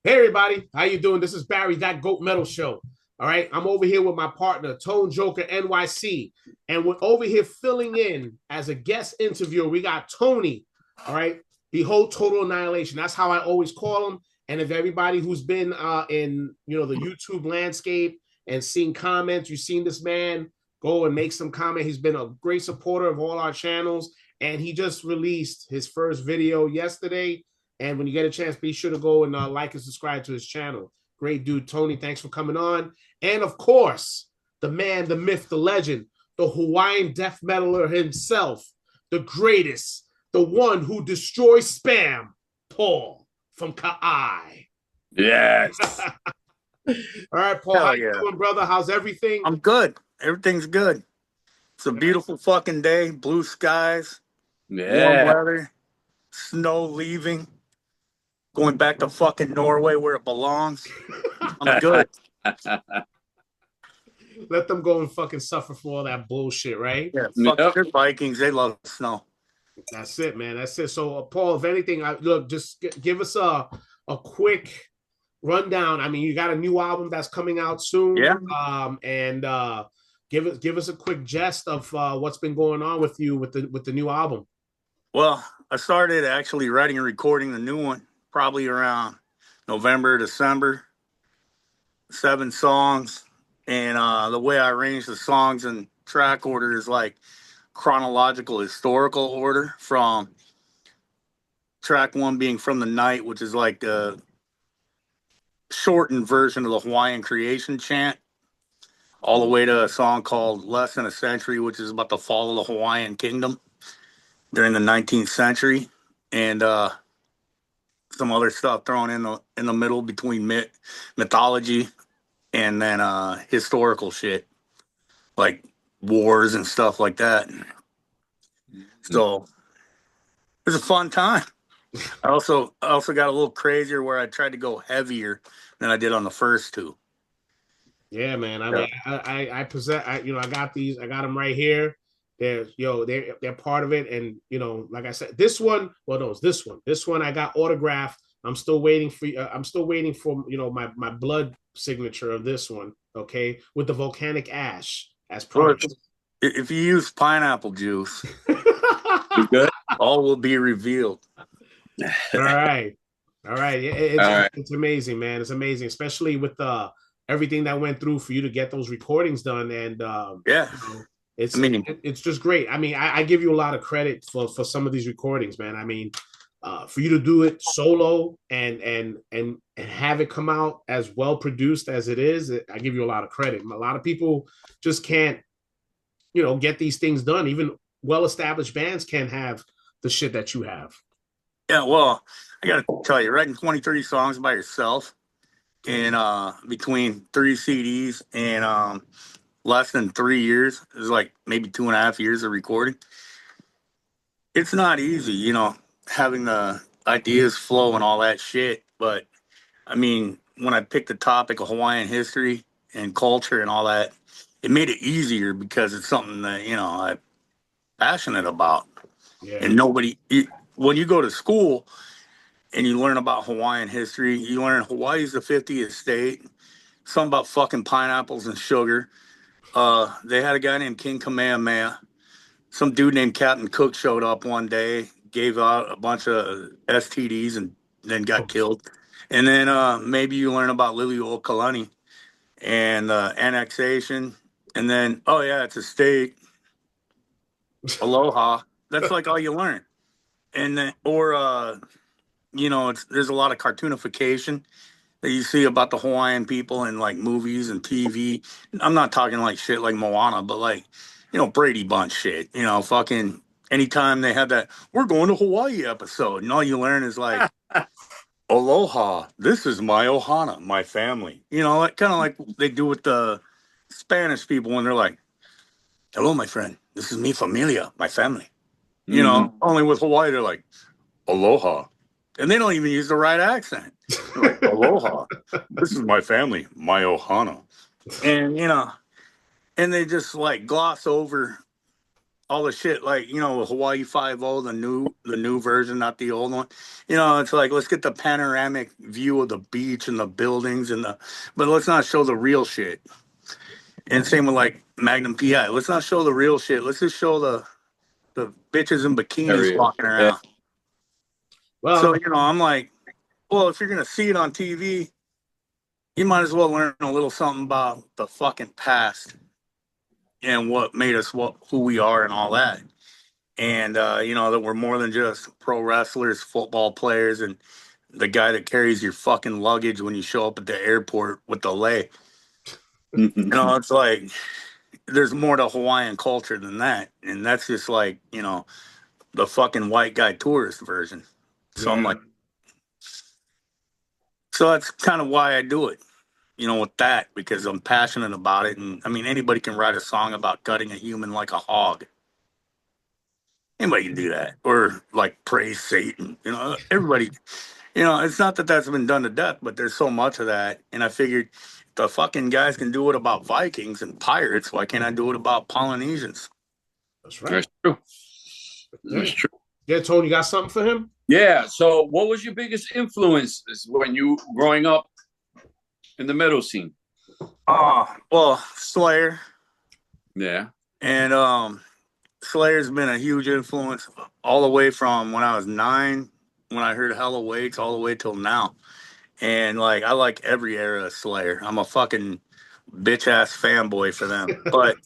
Hey everybody, how you doing? This is Barry, that Goat Metal Show. All right, I'm over here with my partner Tone Joker NYC, and we're over here filling in as a guest interviewer. We got Tony. All right, the whole Total Annihilation. That's how I always call him. And if everybody who's been in the YouTube landscape and seen comments, you've seen this man go and make some comment. He's been a great supporter of all our channels, and he just released his first video yesterday. And when you get a chance, be sure to go and like and subscribe to his channel. Great dude, Tony. Thanks for coming on. And of course, the man, the myth, the legend, the Hawaiian death metaler himself, the greatest, the one who destroys spam, Paul from Ka'ai. Yes. All right, Paul, how Hell you yeah. doing, brother? How's everything? I'm good. Everything's good. It's a beautiful fucking day. Blue skies, warm Yeah. weather, snow leaving, going back to fucking Norway where it belongs. I'm good. Let them go and fucking suffer for all that bullshit, right? Yeah, fuck Yep. they're Vikings. They love snow. That's it, man. That's it. So, Paul, if anything, look, just give us a quick rundown. I mean, you got a new album that's coming out soon, Yeah. and give us a quick gist of what's been going on with you with the new album. Well, I started actually writing and recording the new one probably around November, December. 7 songs. And the way I arrange the songs and track order is like chronological historical order from track one being From the Night, which is like a shortened version of the Hawaiian creation chant, all the way to a song called Less Than a Century, which is about the fall of the Hawaiian kingdom during the 19th century. And some other stuff thrown in the middle between mythology and then historical shit like wars and stuff like that. So it was a fun time. I also got a little crazier where I tried to go heavier than I did on the first two. Yeah, man. I Yeah. mean, I possess. I got these. I got them right here. They're part of it, and like I said, this one. Well, no, it's this one. This one I got autographed. I'm still waiting for. I'm still waiting for my blood signature of this one. Okay, with the volcanic ash as Or promised. if you use pineapple juice, You good? all will be revealed. All right. All right. All right. It's amazing, man. It's amazing, especially with everything that went through for you to get those recordings done. And Yeah. it's I mean, it's just great. I mean, I give you a lot of credit for some of these recordings, man. I mean, for you to do it solo and have it come out as well produced as it is, I give you a lot of credit. A lot of people just can't, get these things done. Even well established bands can't have the shit that you have. yeah, well, I got to tell you, writing 20, 30 songs by yourself in between 3 CDs and less than 3 years, is like maybe 2.5 years of recording. It's not easy, having the ideas flow and all that shit. But I mean, when I picked the topic of Hawaiian history and culture and all that, it made it easier because it's something that, I'm passionate about. Yeah. And when you go to school and you learn about Hawaiian history, you learn Hawaii's the 50th state, something about fucking pineapples and sugar. They had a guy named King Kamehameha. Some dude named Captain Cook showed up one day, gave out a bunch of STDs, and then got killed. And then maybe you learn about Liliuokalani and annexation. And then, oh yeah, it's a state. Aloha. That's like all you learn. And then, or there's a lot of cartoonification that you see about the Hawaiian people in like movies and TV. I'm not talking like shit like Moana, but like, Brady Bunch shit. Fucking anytime they have that "we're going to Hawaii" episode, and all you learn is like, "Aloha, this is my ohana, my family." Like kind of like they do with the Spanish people when they're like, "Hello, my friend. This is mi familia, my family." Mhm. Only with Hawaii, they're like, "Aloha," and they don't even use the right accent. They're like, "Aloha, this is my family, my ohana," and and they just like gloss over all the shit, like, Hawaii 5-0, the new version, not the old one. It's like, let's get the panoramic view of the beach and the buildings but let's not show the real shit. And same with like Magnum PI. Let's not show the real shit. Let's just show the bitches in bikinis walking around. Yeah. Well, So, I'm like, well, if you're gonna see it on TV, you might as well learn a little something about the fucking past and what made us who we are and all that. And that we're more than just pro wrestlers, football players, and the guy that carries your fucking luggage when you show up at the airport with the lei. It's like there's more to Hawaiian culture than that, and that's just like the fucking white guy tourist version. So I'm like, so that's kind of why I do it, with that, because I'm passionate about it. And I mean, anybody can write a song about gutting a human like a hog. Anybody can do that, or like praise Satan. Everybody. It's not that that's been done to death, but there's so much of that. And I figured the fucking guys can do it about Vikings and pirates. Why can't I do it about Polynesians? That's right. That's true. That's true. Yeah, Tony, you got something for him? Yeah. So, what was your biggest influences when you growing up in the metal scene? Well, Slayer. Yeah. And Slayer's been a huge influence all the way from when I was 9, when I heard Hell Awaits, all the way till now. And like, I like every era of Slayer. I'm a fucking bitch ass fanboy for them. But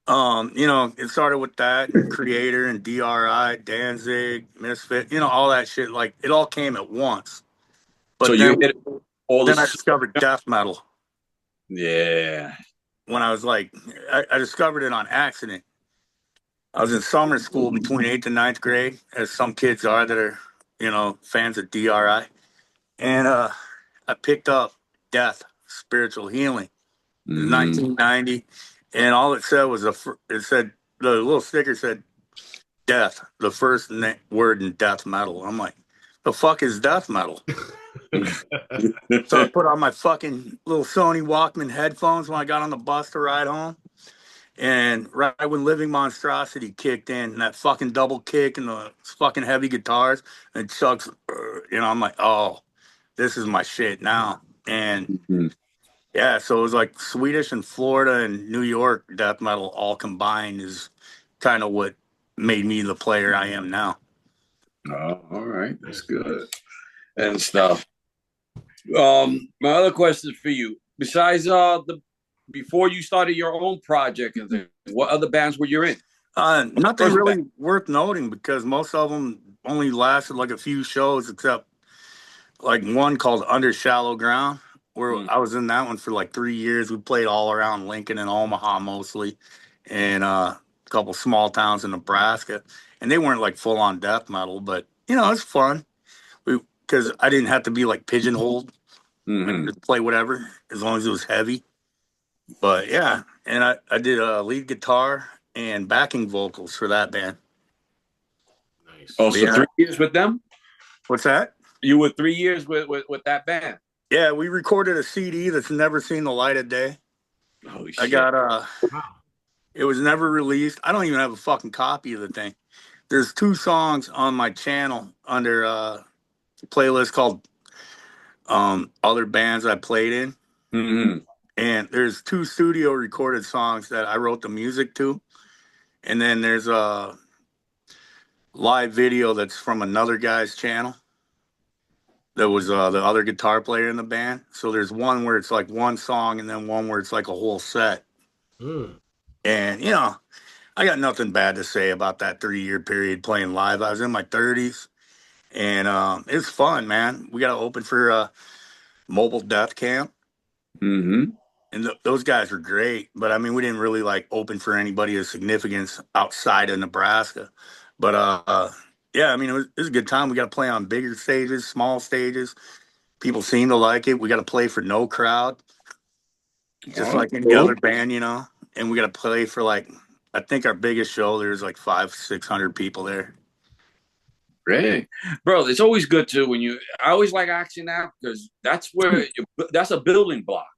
it started with that, and Creator and DRI, Danzig, Misfit, all that shit. Like, it all came at once. But so then, you hit all then I discovered death metal. Yeah. When I was like, I discovered it on accident. I was in summer school between 8th and 9th grade, as some kids are that are, fans of DRI. And I picked up Death, Spiritual Healing. It was 1990. And all it said was, the little sticker said, Death, the first word in death metal. I'm like, the fuck is death metal? So I put on my fucking little Sony Walkman headphones when I got on the bus to ride home. And right when Living Monstrosity kicked in, and that fucking double kick and the fucking heavy guitars, and Chuck's, I'm like, oh, this is my shit now. And yeah, so it was like Swedish and Florida and New York death metal all combined is kind of what made me the player I am now. Oh, all right. That's good. And stuff. My other question for you, besides before you started your own project, what other bands were you in? Nothing really worth noting, because most of them only lasted like a few shows, except like one called Under Shallow Ground, where I was in that one for like 3 years. We played all around Lincoln and Omaha mostly, and a couple small towns in Nebraska. And they weren't like full on death metal, but it's fun. Because I didn't have to be like pigeonholed. I could play whatever as long as it was heavy. But yeah, and I did lead guitar and backing vocals for that band. Nice. Oh, so 3 years with them? What's that? You were 3 years with that band? Yeah, we recorded a CD that's never seen the light of day. Holy shit. I got it was never released. I don't even have a fucking copy of the thing. There's 2 songs on my channel under a playlist called Other Bands I Played In. And there's 2 studio recorded songs that I wrote the music to. And then there's a live video that's from another guy's channel that was the other guitar player in the band. So there's one where it's like one song, and then one where it's like a whole set. And, I got nothing bad to say about that 3-year period playing live. I was in my 30s, and it's fun, man. We got to open for Mobile Death Camp. And those guys were great. But, I mean, we didn't really, like, open for anybody of significance outside of Nebraska. But, yeah, I mean, it was a good time. We got to play on bigger stages, small stages. People seem to like it. We got to play for no crowd, just like any other band, And we got to play for, like, I think our biggest show, there's like 500-600 people there. Great. Bro, it's always good to I always like asking that, because that's where that's a building block.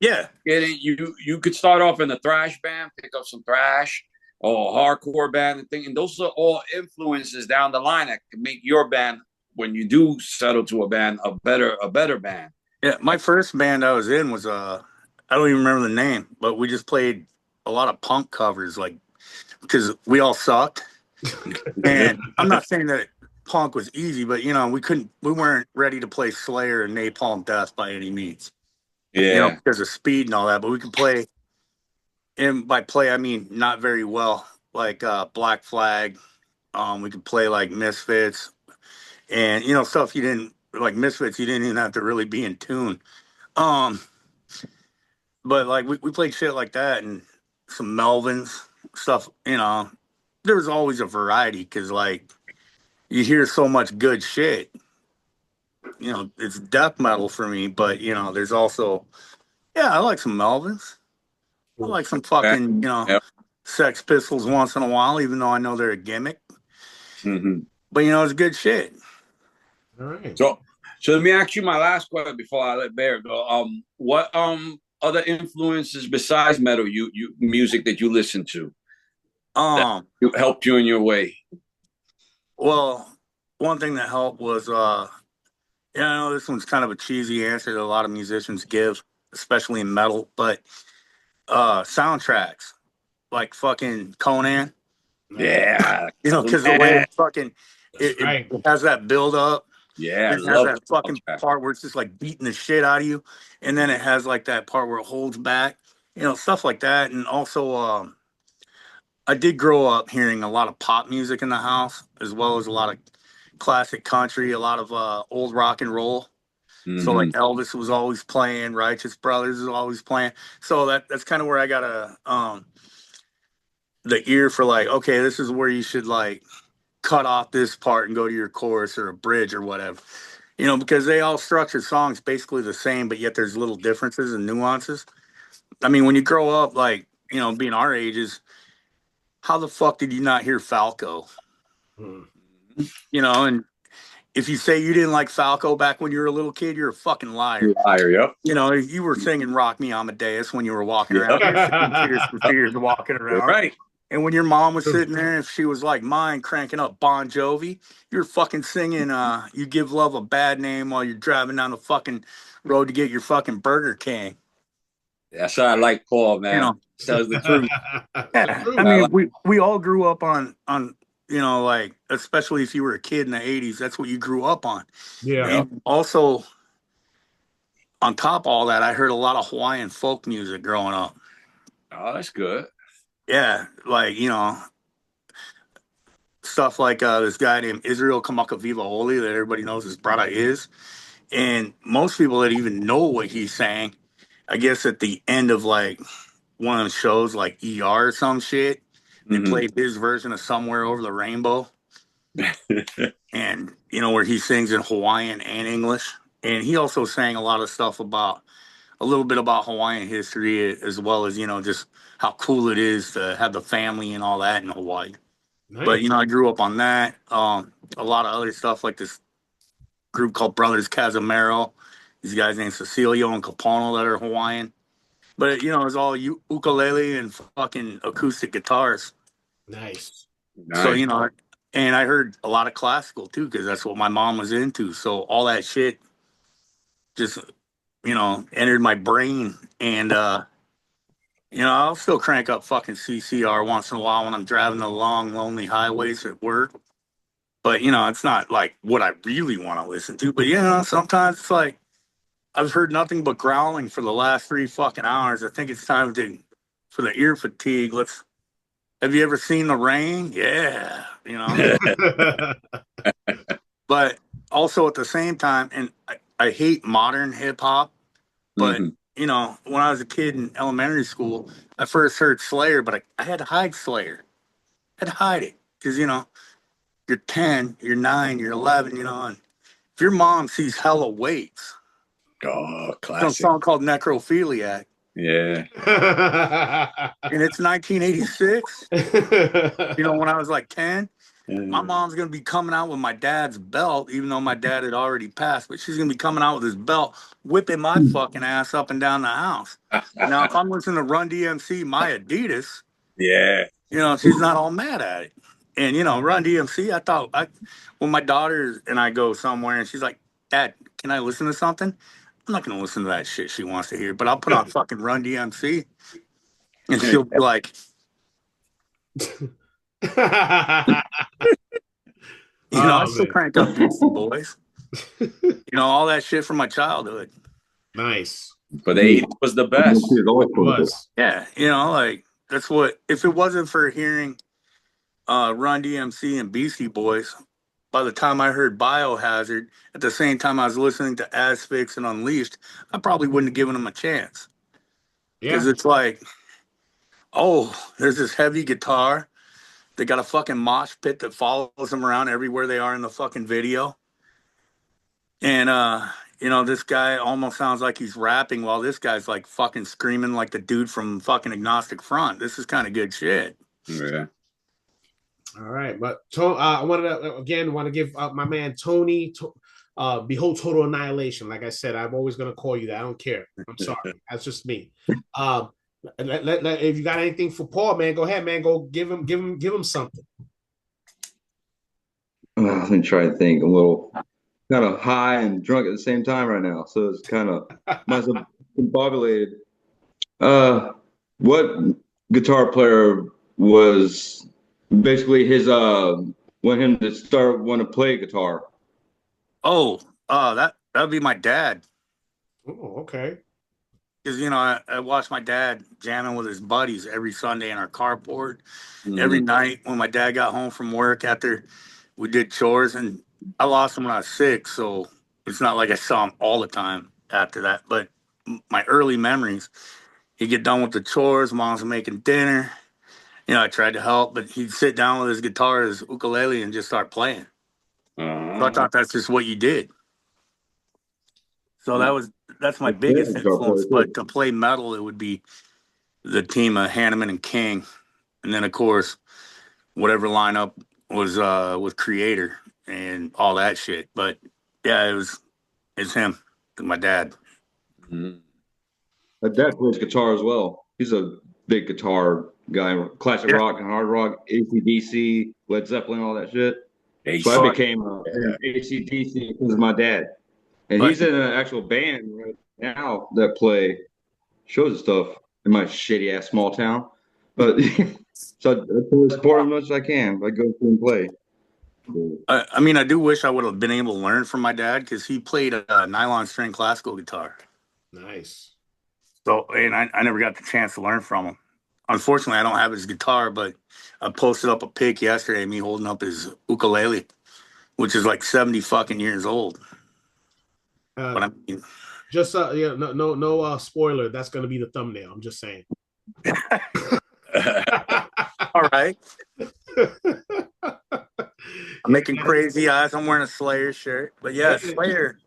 Yeah. You could start off in the thrash band, pick up some thrash, or a hardcore band and thing. And those are all influences down the line that can make your band, when you do settle to a band, a better band. Yeah, my first band I was in was I don't even remember the name, but we just played a lot of punk covers, like because we all sucked. And I'm not saying that punk was easy, but we weren't ready to play Slayer and Napalm Death by any means. Yeah. Because of speed and all that, but we could play. And by play, I mean not very well, like Black Flag. We could play like Misfits, and stuff you didn't like Misfits. You didn't even have to really be in tune. Um, but like we played shit like that and some Melvins stuff. There was always a variety because like you hear so much good shit. It's death metal for me, but there's also I like some Melvins. I like some fucking Yep. Sex Pistols once in a while, even though I know they're a gimmick. Mm-hmm. But it's good shit. All right. So let me ask you my last question before I let Bear go. What other influences besides metal you music that you listen to that helped you in your way? Well, one thing that helped was I know this one's kind of a cheesy answer that a lot of musicians give, especially in metal, but soundtracks like fucking Conan, Yeah. because the way it fucking Right. it has that build up. Yeah, I It has love that the fucking soundtrack. part where it's just like beating the shit out of you, and then it has like that part where it holds back, stuff like that. And also, I did grow up hearing a lot of pop music in the house, as well as a lot of classic country, a lot of old rock and roll. So like Mm-hmm. Elvis was always playing, Righteous Brothers was always playing. So that's kind of where I got the ear for like, okay, this is where you should like cut off this part and go to your chorus or a bridge or whatever. Because they all structure songs basically the same, but yet there's little differences and nuances. I mean, when you grow up, like, being our ages, how the fuck did you not hear Falco? Hmm. And if you say you didn't like Falco back when you were a little kid, you're a fucking liar. Liar, yep. You were singing Rock Me Amadeus when you were walking around. Yep. You're singing Tears for Fears walking You're around. right. And when your mom was sitting there, if she was like mine, cranking up Bon Jovi, you're fucking singing You Give Love a Bad Name while you're driving down the fucking road to get your fucking Burger King. That's how I like Paul, man. Tells the truth. Yeah. I mean, we all grew up on like, especially if you were a kid in the 80s, that's what you grew up on. Yeah. And also, on top of all that, I heard a lot of Hawaiian folk music growing up. Oh, that's good. Yeah, like, stuff like this guy named Israel Kamakaviva Oli that everybody knows his brother is. And most people that even know what he's saying, I guess at the end of like one of the shows like ER or some shit, they played his version of Somewhere Over the Rainbow. And, where he sings in Hawaiian and English. And he also sang a lot of stuff about a little bit about Hawaiian history as well as, just how cool it is to have the family and all that in Hawaii. Nice. But, I grew up on that. A lot of other stuff like this group called Brothers Casimiro. These guys named Cecilio and Capono that are Hawaiian. But, it's all ukulele and fucking acoustic guitars. Nice. So, and I heard a lot of classical too, because that's what my mom was into. So all that shit just, entered my brain. And, I'll still crank up fucking CCR once in a while when I'm driving the long, lonely highways at work. But, it's not like what I really want to listen to. But, sometimes it's like I've heard nothing but growling for the last 3 fucking hours. I think it's time for the ear fatigue. Have you ever seen the rain? Yeah. But also at the same time, and I hate modern hip hop, but when I was a kid in elementary school, I first heard Slayer, but I had to hide Slayer. I had to hide it because you're 10, you're 9, you're 11, and if your mom sees hella weights, Oh, classic. there's a song called Necrophiliac. Yeah. And it's 1986. When I was like 10. My mom's going to be coming out with my dad's belt, even though my dad had already passed, but she's going to be coming out with his belt, whipping my fucking ass up and down the house. Now, if I'm listening to Run DMC, my Adidas, Yeah. she's not all mad at it. And Run DMC, when my daughter and I go somewhere and she's like, Dad, can I listen to something? I'm not gonna listen to that shit she wants to hear, but I'll put on fucking Run DMC and she'll be like, I still Man. crank up Beastie Boys. All that shit from my childhood. Nice. But the 80s was the best. It was. Yeah, like that's what, if it wasn't for hearing Run DMC and Beastie Boys, by the time I heard Biohazard, at the same time I was listening to Asphyx and Unleashed, I probably wouldn't have given them a chance. Because Yeah. it's like, oh, there's this heavy guitar. They got a fucking mosh pit that follows them around everywhere they are in the fucking video. And, this guy almost sounds like he's rapping while this guy's like fucking screaming like the dude from fucking Agnostic Front. This is kind of good shit. Yeah. All right. But I want to give my man Tony, behold Total Annihilation. Like I said, I'm always going to call you that. I don't care. I'm sorry. That's just me. If you got anything for Paul, man, go ahead, man. Go give him something. Let me try to think. I'm a little kind of high and drunk at the same time right now, so it's kind of myself discombobulated. What guitar player was basically his want him to want to play guitar? Oh, that'd be my dad. Oh, okay. Because I watched my dad jamming with his buddies every Sunday in our carport. Mm-hmm. Every night when my dad got home from work after we did chores, and I lost him when I was 6, so it's not like I saw him all the time after that. But my early memories, he'd get done with the chores, mom's making dinner. I tried to help, but he'd sit down with his guitar, his ukulele, and just start playing. So I thought that's just what you did. So that's my biggest influence. But to play metal, it would be the team of Hanneman and King, and then of course whatever lineup was with Creator and all that shit. But yeah, it's him, my dad. Mm-hmm. My dad plays guitar as well. He's a big guitar guy, classic rock and hard rock, AC/DC, Led Zeppelin, all that shit. So I became AC/DC because of my dad. And he's in an actual band right now that play shows and stuff in my shitty ass small town. But so I support as much as I can. I go through and play. I do wish I would have been able to learn from my dad because he played a nylon string classical guitar. Nice. So, and I never got the chance to learn from him. Unfortunately, I don't have his guitar, but I posted up a pic yesterday of me holding up his ukulele, which is like 70 fucking years old. But I mean, just no spoiler. That's going to be the thumbnail. I'm just saying. All right. I'm making crazy eyes. I'm wearing a Slayer shirt, but yeah, Slayer.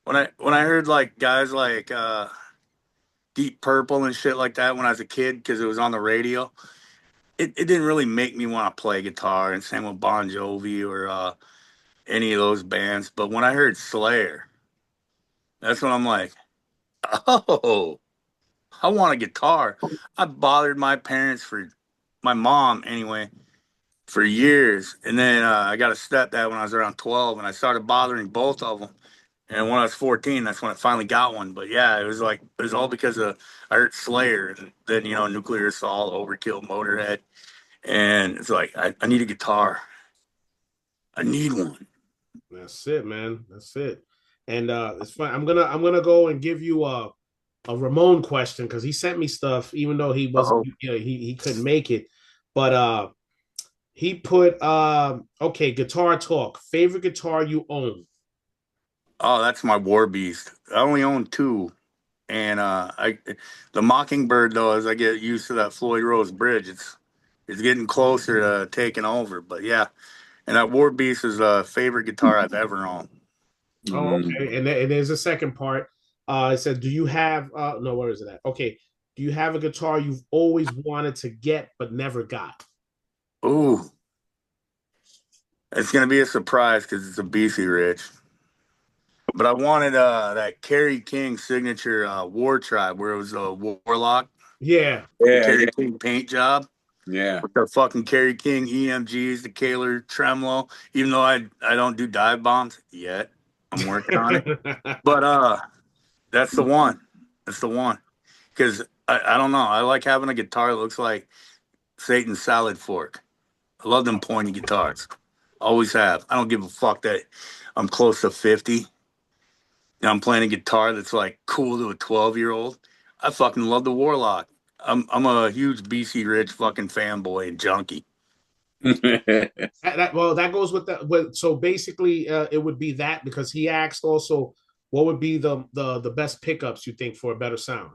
When I heard like guys like Deep Purple and shit like that when I was a kid because it was on the radio, it didn't really make me want to play guitar. And same with Bon Jovi or any of those bands. But when I heard Slayer, that's when I'm like, oh, I want a guitar. I bothered my mom anyway, for years. And then I got a stepdad when I was around 12, and I started bothering both of them. And when I was 14, that's when I finally got one. But yeah, it was all because I heard Slayer, and then Nuclear Assault, Overkill, Motorhead, and it's like I need a guitar. I need one. That's it, man. That's it. And it's fine. I'm gonna go and give you a Ramon question because he sent me stuff, even though he wasn't, he couldn't make it. But he put okay, guitar talk. Favorite guitar you own? Oh, that's my War Beast. I only own 2. And the Mockingbird, though, as I get used to that Floyd Rose Bridge, it's getting closer to taking over. But yeah, and that War Beast is a favorite guitar I've ever owned. Oh, okay. And there's a second part. It said, do you have no, where is it at? Okay. Do you have a guitar you've always wanted to get but never got? Ooh. It's gonna be a surprise because it's a BC Rich. But I wanted that Kerry King signature War Tribe where it was a Warlock. Yeah. The Kerry King paint job. Yeah. With the fucking Kerry King EMGs, the Kaler tremolo. Even though I don't do dive bombs yet, I'm working on it. But that's the one. That's the one. Because I don't know. I like having a guitar that looks like Satan's salad fork. I love them pointy guitars. Always have. I don't give a fuck that I'm close to 50. And I'm playing a guitar that's like cool to a 12-year-old. I fucking love the Warlock. I'm a huge BC Rich fucking fanboy and junkie. That goes with that. So basically, it would be that, because he asked also what would be the best pickups you think for a better sound.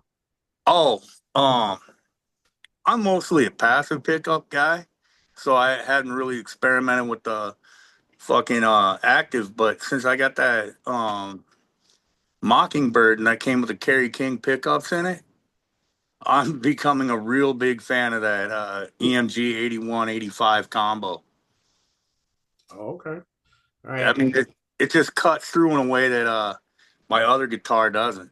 Oh, I'm mostly a passive pickup guy, so I hadn't really experimented with the fucking active. But since I got that Mockingbird and that came with the Kerry King pickups in it, I'm becoming a real big fan of that EMG 8185 combo. Oh, okay. All right. I mean, it just cuts through in a way that my other guitar doesn't.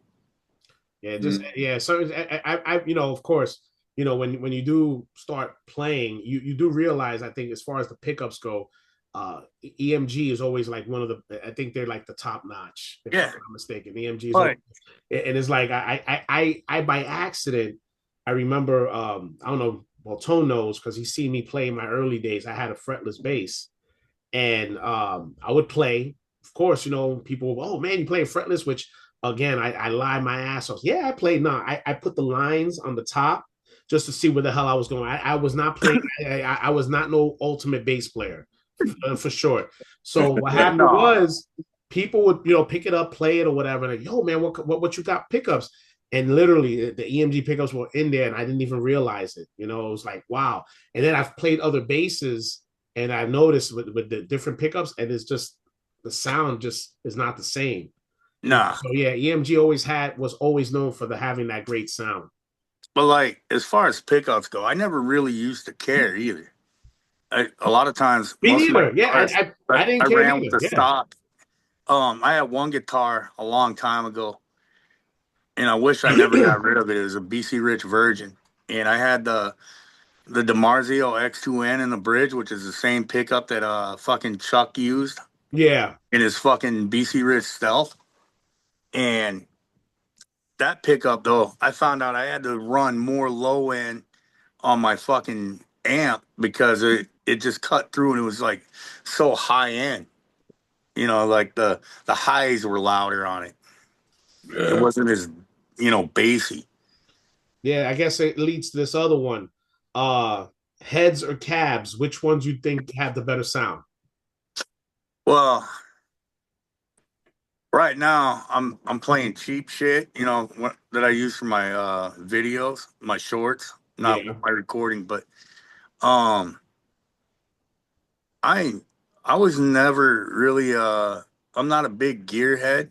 Yeah, just yeah. So I of course, when you do start playing, you do realize, I think, as far as the pickups go, EMG is always like one of the. I think they're like the top notch, if I'm not mistaken. EMG is, always, and it's like I by accident, I remember I don't know. Well, Tone knows because he's seen me play in my early days. I had a fretless bass, and I would play. Of course, people, oh man, you play fretless, which again, I lie my ass off. Yeah, I played. No, I put the lines on the top just to see where the hell I was going. I was not playing. I was not no ultimate bass player for sure. So what happened was people would pick it up, play it or whatever. Like, yo man, what you got pickups? And literally the EMG pickups were in there, and I didn't even realize it. It was like wow. And then I've played other basses, and I've noticed with the different pickups, and it's just the sound just is not the same. Nah. So yeah, EMG was always known for having that great sound. But like as far as pickups go, I never really used to care either. A lot of times, Me neither. Yeah, I didn't care ran either. with the stock. I had one guitar a long time ago, and I wish I never got rid of it. It was a BC Rich Virgin, and I had the DiMarzio X2N in the bridge, which is the same pickup that fucking Chuck used. Yeah. In his fucking BC Rich Stealth. And that pickup, though, I found out I had to run more low end on my fucking amp because it just cut through and it was like so high end. Like the highs were louder on it. Yeah. It wasn't as, bassy. Yeah, I guess it leads to this other one. Heads or cabs, which ones you think have the better sound? Well, right now I'm playing cheap shit, that I use for my videos, my shorts, not my recording, but I was never really I'm not a big gearhead.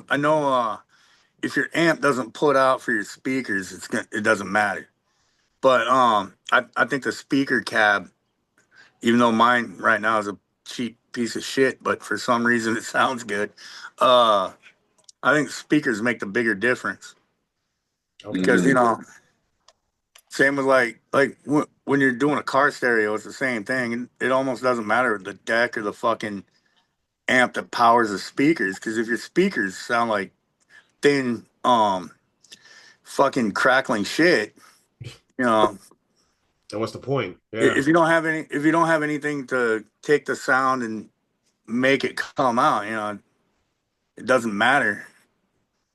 I know if your amp doesn't put out for your speakers, it doesn't matter. But I think the speaker cab, even though mine right now is a cheap piece of shit, but for some reason it sounds good. I think speakers make the bigger difference. Okay. Because same with like when you're doing a car stereo, it's the same thing. It almost doesn't matter the deck or the fucking amp that powers the speakers. Because if your speakers sound like thin, fucking crackling shit, then what's the point? Yeah. If you don't have anything to take the sound and make it come out, it doesn't matter.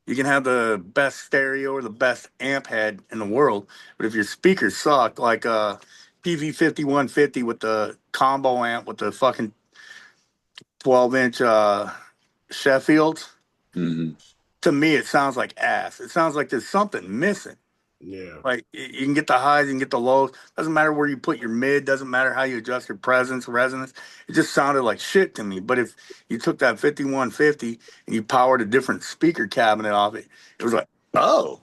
You can have the best stereo or the best amp head in the world, but if your speakers suck, like a PV5150 with the combo amp with the fucking 12-inch Sheffields, to me it sounds like ass. It sounds like there's something missing. Yeah. Like you can get the highs, you can get the lows. Doesn't matter where you put your mid. Doesn't matter how you adjust your presence, resonance. It just sounded like shit to me. But if you took that 5150 and you powered a different speaker cabinet off it, it was like, oh,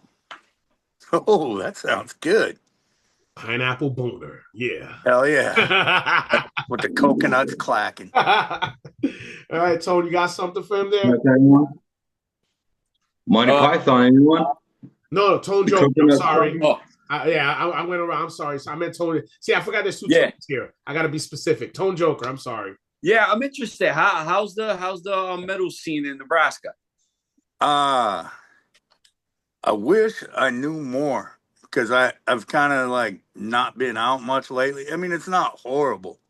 that sounds good. Pineapple boner. Yeah. Hell yeah. With the coconuts clacking. All right, Tony, you got something for him there? Monty Python, anyone? No, Tone Joker. I'm sorry. I went around. I'm sorry. So I meant Tony. See, I forgot there's two Yeah. Tonys here. I got to be specific. Tone Joker. I'm sorry. Yeah, I'm interested. How's the metal scene in Nebraska? I wish I knew more because I've kind of like not been out much lately. I mean, it's not horrible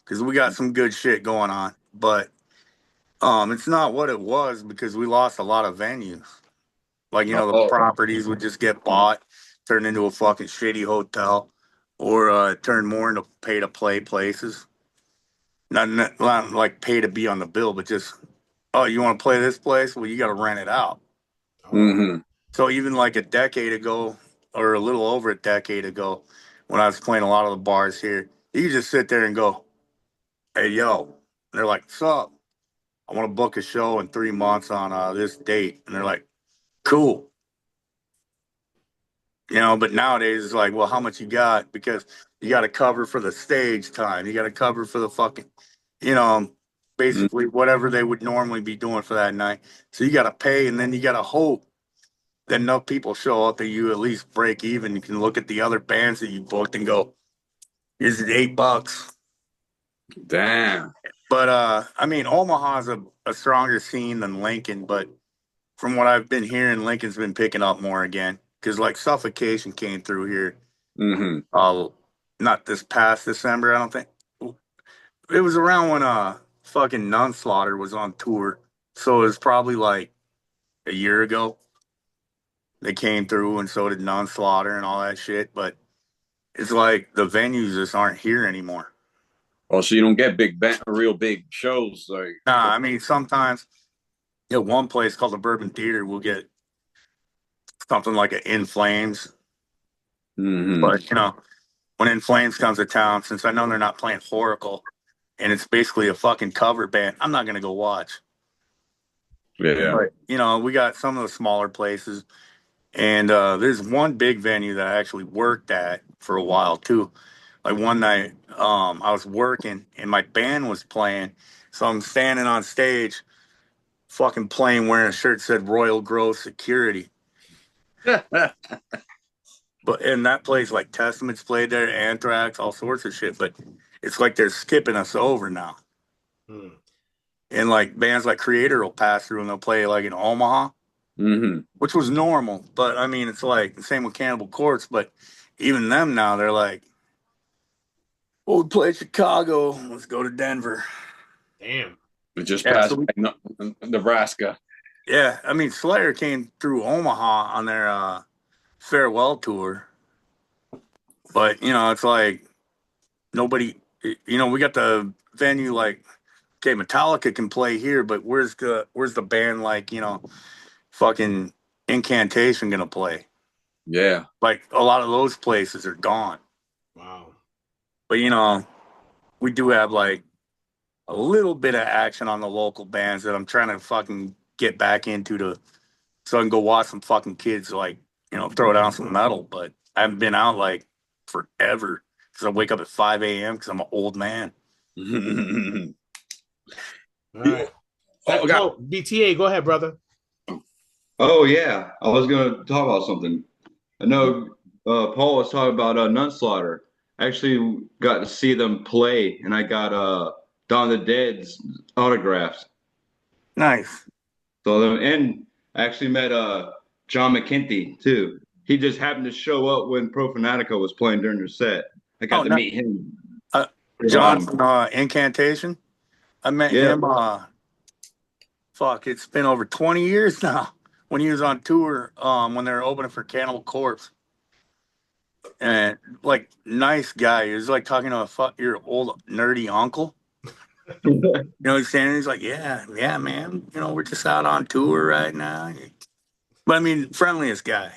because we got some good shit going on, but it's not what it was because we lost a lot of venues. Like, the properties would just get bought, turned into a fucking shitty hotel, or turn more into pay to play places. Not like pay to be on the bill, but just, oh, you want to play this place? Well, you got to rent it out. Mm-hmm. So even like a decade ago, or a little over a decade ago, when I was playing a lot of the bars here, you could just sit there and go, "Hey, yo," and they're like, "Sup? I want to book a show in 3 months on this date," and they're like, "Cool." But nowadays it's like, well, how much you got? Because you got to cover for the stage time. You got to cover for the fucking, you know, basically whatever they would normally be doing for that night. So you got to pay, and then you got to hope that enough people show up that you at least break even. You can look at the other bands that you booked and go, "Here's $8." Damn. But I mean, Omaha's a stronger scene than Lincoln, but from what I've been hearing, Lincoln's been picking up more again. Because like Suffocation came through here. Mm-hmm. Not this past December, I don't think. It was around when fucking Nunslaughter was on tour. So it was probably like a year ago. They came through and so did Nunslaughter and all that shit. But it's like the venues just aren't here anymore. Oh, so you don't get real big shows like. Nah, I mean sometimes at one place called the Bourbon Theater we'll get something like an In Flames. Mm-hmm. But when In Flames comes to town, since I know they're not playing Horacle, and it's basically a fucking cover band, I'm not gonna go watch. Yeah. But we got some of the smaller places, and there's one big venue that I actually worked at for a while too. Like one night, I was working and my band was playing, so I'm standing on stage, fucking playing, wearing a shirt that said Royal Grove Security. But in that place, like Testament's played there, Anthrax, all sorts of shit. But it's like they're skipping us over now. Hmm. And like bands like Creator will pass through and they'll play like in Omaha, which was normal. But I mean, it's like the same with Cannibal Corpse. But even them now, they're like, "Well, we played Chicago. Let's go to Denver." Damn. It just Yeah, passed Nebraska. yeah. I mean, Slayer came through Omaha on their farewell tour. But it's like nobody. We got the venue like. Okay, Metallica can play here, but where's the band like fucking Incantation gonna play? Yeah. Like a lot of those places are gone. Wow. But we do have like a little bit of action on the local bands that I'm trying to fucking get back into so I can go watch some fucking kids like throw down some metal. But I haven't been out like forever because I wake up at 5 a.m. because I'm an old man. All right. BTA, go ahead, brother. Oh yeah, I was gonna talk about something. I know Paul was talking about Nunslaughter. I actually got to see them play, and I got Dawn of the Dead's autographs. Nice. So and I actually met John McKenty too. He just happened to show up when Profanatica was playing during their set. I got to meet him. John from Incantation. I met him. It's been over 20 years now. When he was on tour, when they were opening for Cannibal Corpse, and like nice guy. He was like talking to your old nerdy uncle. He's standing. He's like, yeah, man. We're just out on tour right now. But I mean, friendliest guy.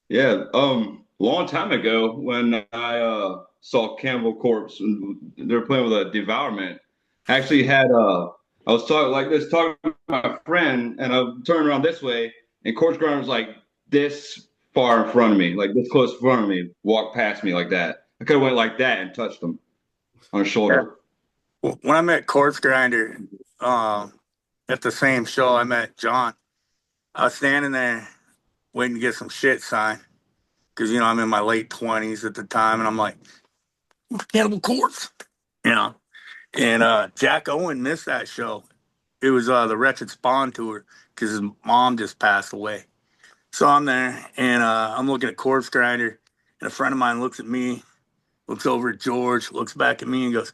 Yeah, long time ago when I saw Cannibal Corpse and they were playing with a Devourment. I actually had I was talking to my friend, and I turned around this way, and Corpse Grinder was like this far in front of me, like this close in front of me, walked past me like that. I could have went like that and touched him on his shoulder. When I met Corpse Grinder at the same show, I met John. I was standing there waiting to get some shit signed. because I'm in my late 20s at the time, and I'm like, Cannibal Corpse, you know. And Jack Owen missed that show. It was the Wretched Spawn tour because his mom just passed away. So I'm there, and I'm looking at Corpse Grinder, and a friend of mine looks at me, looks over at George, looks back at me, and goes,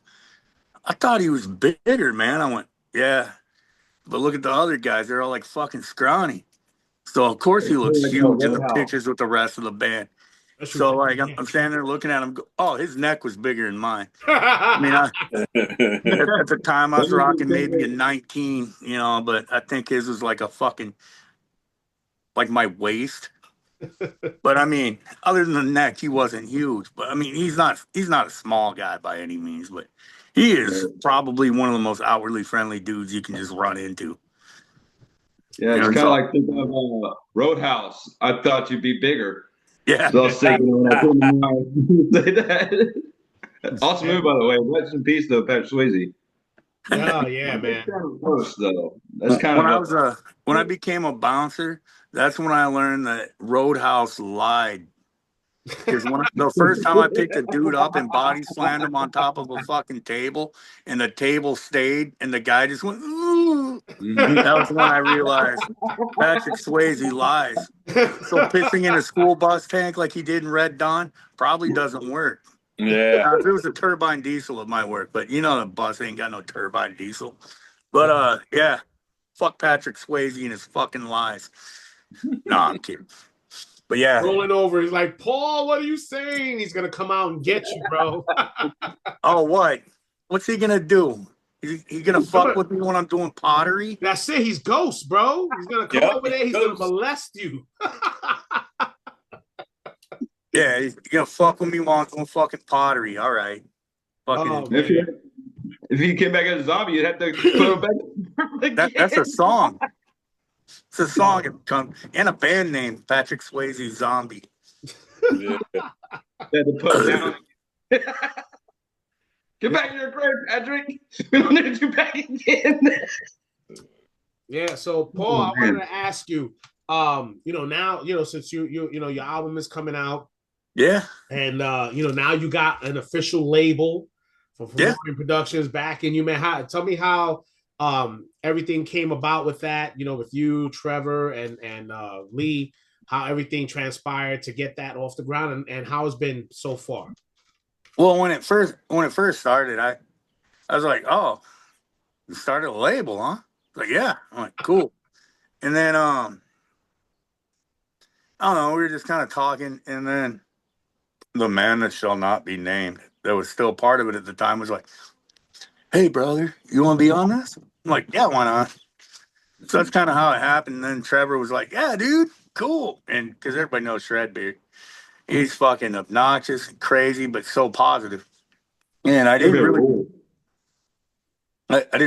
"I thought he was bigger, man." I went, "Yeah, but look at the other guys; they're all like fucking scrawny." So of course he looks huge in the pictures with the rest of the band. So like I'm standing there looking at him. Oh, his neck was bigger than mine. I mean, at the time I was rocking maybe a 19, but I think his was like a fucking like my waist. But I mean, other than the neck, he wasn't huge. But I mean, he's not a small guy by any means, but he is probably one of the most outwardly friendly dudes you can just run into. Yeah, it's kind of like thinking of Roadhouse. I thought you'd be bigger. Yeah. So I was thinking when I couldn't say that. Awesome move, by the way. Rest in peace, though, Patrick Swayze. Oh yeah, man. Kind of close, though. That's kind of when I became a bouncer. That's when I learned that Roadhouse lied. Because the first time I picked a dude up and body slammed him on top of a fucking table, and the table stayed, and the guy just went, ooh. That was when I realized Patrick Swayze lies. So pissing in a school bus tank like he did in Red Dawn probably doesn't work. Yeah. Now, if it was a turbine diesel, it might work, but the bus ain't got no turbine diesel. But yeah, fuck Patrick Swayze and his fucking lies. No, I'm kidding. But yeah, rolling over. He's like, Paul, what are you saying? He's gonna come out and get you, bro. Oh, what? What's he gonna do? He gonna fuck with me when I'm doing pottery? That's it. He's Ghost, bro. He's gonna come over there. He's gonna molest you. Yeah, he's gonna fuck with me while I'm doing fucking pottery. All right. Fucking. If he came back as a zombie, you'd have to put him back. That's a song. It's a song and a band name, Patrick Swayze Zombie. Yeah. Had to put him down. Get back in your grave, Patrick. We don't need you back again. Yeah. So, Paul, I wanted to ask you. Now, since your album is coming out. Yeah. And now you got an official label for Morning Productions backing you, man. Tell me how everything came about with that. With you, Trevor, and Lee. How everything transpired to get that off the ground, and how it's been so far. Well, when it first started, I was like, "Oh, you started a label, huh?" Like, yeah. I'm like, cool. And then I don't know, we were just kind of talking, and then the man that shall not be named, that was still part of it at the time, was like, "Hey, brother, you want to be on this?" I'm like, "Yeah, why not?" So that's kind of how it happened. And then Trevor was like, "Yeah, dude, cool." And because everybody knows Shredbeard, he's fucking obnoxious and crazy, but so positive. And I didn't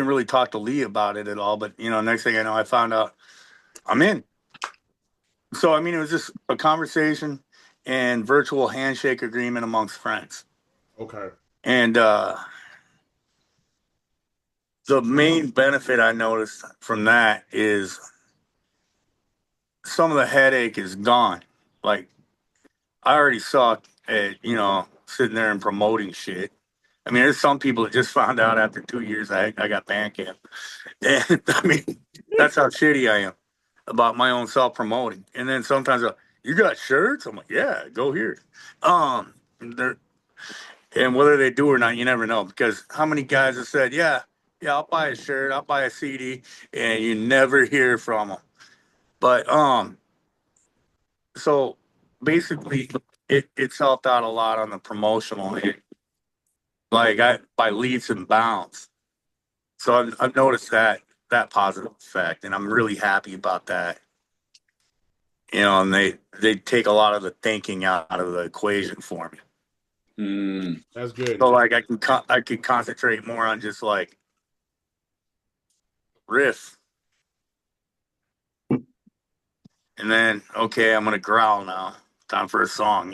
really talk to Lee about it at all. But next thing I know, I found out I'm in. So I mean, it was just a conversation and virtual handshake agreement amongst friends. Okay. And the main benefit I noticed from that is some of the headache is gone. Like, I already suck at, sitting there and promoting shit. I mean, there's some people that just found out after 2 years I got Bandcamp. And I mean, that's how shitty I am about my own self-promoting. And then sometimes you got shirts? I'm like, yeah, go here. And whether they do or not, you never know, because how many guys have said, yeah, I'll buy a shirt, I'll buy a CD, and you never hear from them. But so basically, it's helped out a lot on the promotional end, like by leaps and bounds. So I've noticed that positive effect, and I'm really happy about that. And they take a lot of the thinking out of the equation for me. That's good. So like I can concentrate more on just like riff. And then, okay, I'm going to growl now. Time for a song,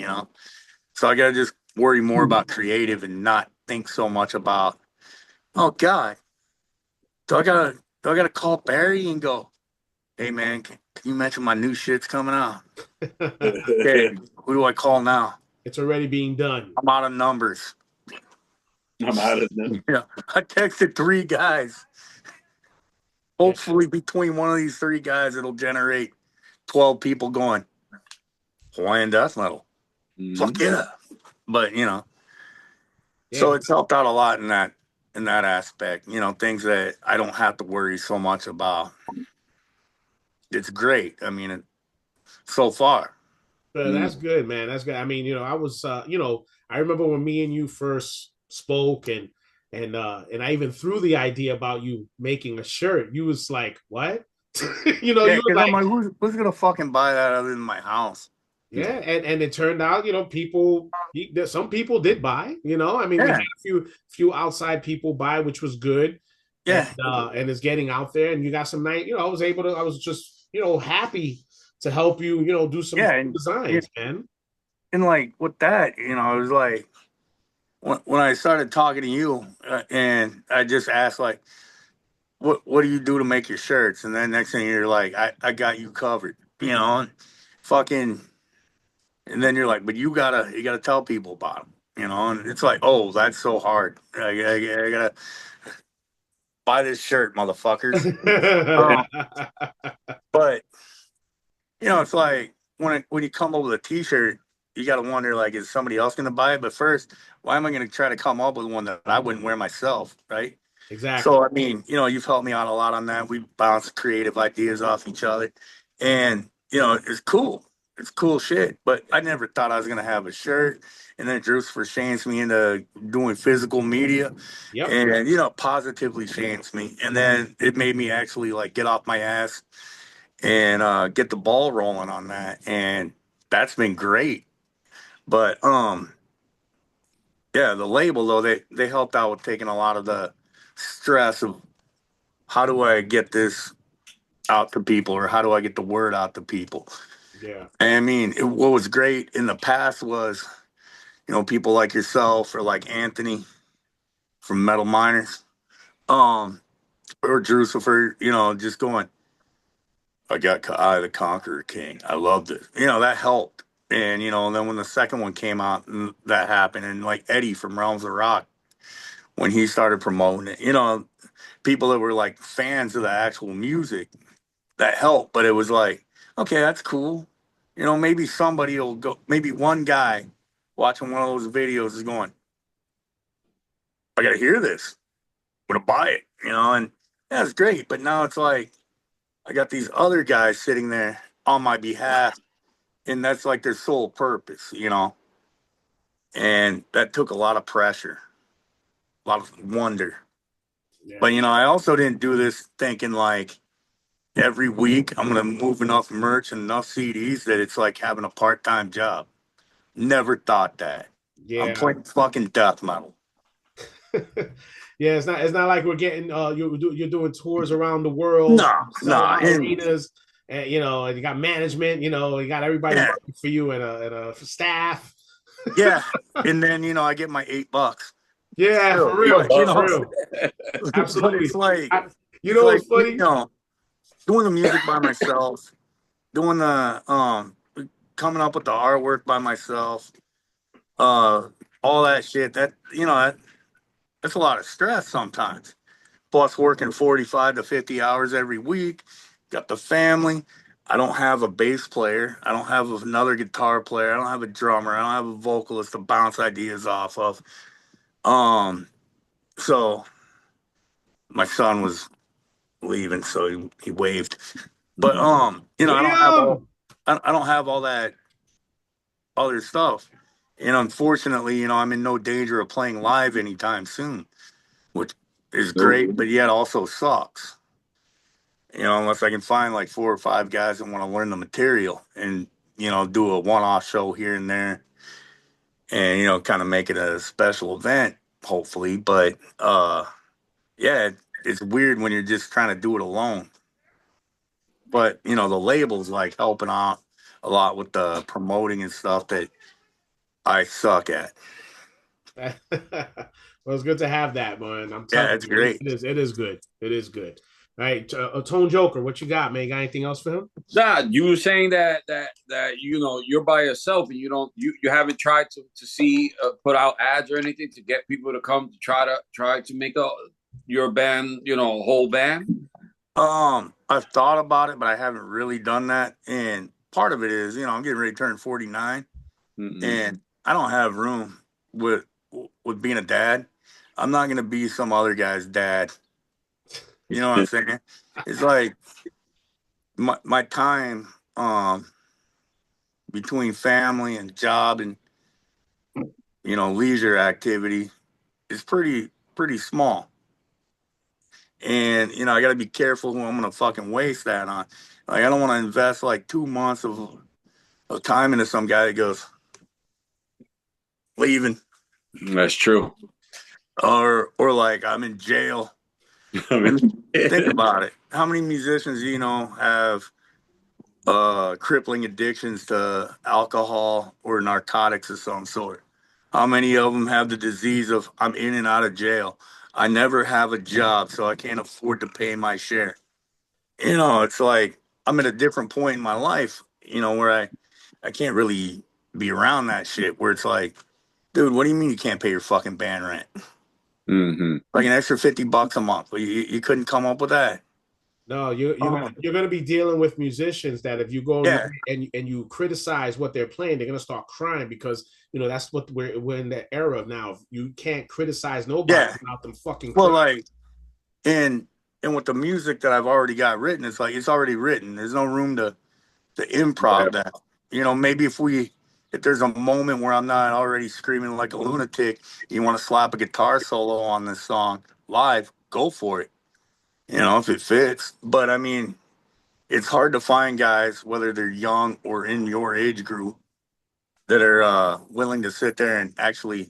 So I got to just worry more about creative and not think so much about, oh God, do I got to call Barry and go, hey man, can you mention my new shit's coming out? Okay, who do I call now? It's already being done. I'm out of numbers. I'm out of them. Yeah, I texted 3 guys. Hopefully, between one of these 3 guys, it'll generate 12 people going Hawaiian death metal. Fuck yeah! But so it's helped out a lot in that aspect. Things that I don't have to worry so much about. It's great. I mean, so far. That's good, man. That's good. I mean, I was, I remember when me and you first spoke, and I even threw the idea about you making a shirt. You was like, "What?" You Yeah, were because I'm like, like, who's gonna fucking buy that other than my house? yeah, and it turned out, some people did buy. I mean, we had Yeah, a few outside people buy, which was good, yeah, and it's getting out there, and you got some nice. I was just happy to help you, do some yeah, designs, man. and like with that, it was like when I started talking to you, and I just asked like, what do you do to make your shirts? And then next thing you're like, I got you covered, and fucking, and then you're like, but you gotta tell people about them, and it's like, oh, that's so hard. I gotta buy this shirt, motherfuckers. Um, but it's like when you come up with a T-shirt, you got to wonder like, is somebody else going to buy it? But first, why am I going to try to come up with one that I wouldn't wear myself, right? Exactly. So I mean, you've helped me out a lot on that. We bounce creative ideas off each other, and it's cool. It's cool shit. But I never thought I was going to have a shirt, and then Drew for shames me into doing physical media, Yep. and positively shames me, and then it made me actually like get off my ass and get the ball rolling on that, and that's been great. But yeah, the label though, they helped out with taking a lot of the stress of how do I get this out to people, or how do I get the word out to people. Yeah. And I mean, what was great in the past was people like yourself or like Anthony from Metal Miners, um or Drucifer, just going, I got Eye of the Conqueror King. I loved it. That helped. And, and then when the second one came out, and that happened. And like Eddie from Realms of Rock, when he started promoting it, people that were like fans of the actual music, that helped. But it was like, okay, that's cool. Maybe somebody will go, maybe one guy watching one of those videos is going, I got to hear this. I'm going to buy it, and that's great. But now it's like, I got these other guys sitting there on my behalf, and that's like their sole purpose, and that took a lot of pressure, a lot of wonder. Yeah. But I also didn't do this thinking like every week I'm gonna move enough merch and enough CDs that it's like having a part-time job. Never thought that. I'm Yeah. playing fucking death metal. Yeah, it's not like we're getting you're doing tours around the world, No, selling no, out and arenas, and and you got management, you got everybody yeah, working for you, and a staff. yeah, and then I get my $8. Yeah, for Still, real, but for real, but it's absolutely. like I, you know what's funny? doing the music by myself, doing the coming up with the artwork by myself, uh all that shit, that's a lot of stress sometimes. Plus working 45 to 50 hours every week, got the family. I don't have a bass player, I don't have another guitar player, I don't have a drummer, I don't have a vocalist to bounce ideas off of. So my son was leaving, so he waved. But I don't have all Liam. I don't have all that other stuff. And unfortunately, I'm in no danger of playing live anytime soon, which is great, but yet also sucks. Unless I can find like 4 or 5 guys that want to learn the material and, do a one-off show here and there and, kind of make it a special event, hopefully. But yeah, it's weird when you're just trying to do it alone. But, the label's like helping out a lot with the promoting and stuff that I suck at. Well, it's good to have that, man. I'm Yeah, telling it's you, great. it is good. It is good. right, Tone Joker, what you got, man? You got anything else for him? Nah, you were saying that you're by yourself and you haven't tried to see put out ads or anything to get people to come to try to make your band, whole band. I've thought about it, but I haven't really done that. And part of it is, I'm getting ready to turn 49, and I don't have room with being a dad. I'm not gonna be some other guy's dad. You know what I'm saying? It's like my time between family and job and leisure activity is pretty small. And I got to be careful who I'm going to fucking waste that on. Like, I don't want to invest like 2 months of time into some guy that goes leaving. That's true. Or like I'm in jail. Think about it. How many musicians have crippling addictions to alcohol or narcotics of some sort? How many of them have the disease of I'm in and out of jail? I never have a job, so I can't afford to pay my share. It's like I'm at a different point in my life, where I can't really be around that shit. Where it's like, dude, what do you mean you can't pay your fucking band rent? Like an extra $50 a month. You couldn't come up with that. No, you're gonna be dealing with musicians that if you go and you criticize what they're playing, they're gonna start crying because that's what we're in the era of now. You can't criticize nobody without them fucking crying. Well, like, and with the music that I've already got written, it's like it's already written. There's no room to improv that. Maybe if there's a moment where I'm not already screaming like a lunatic, you want to slap a guitar solo on this song live, go for it. If it fits. But I mean, it's hard to find guys, whether they're young or in your age group, that are willing to sit there and actually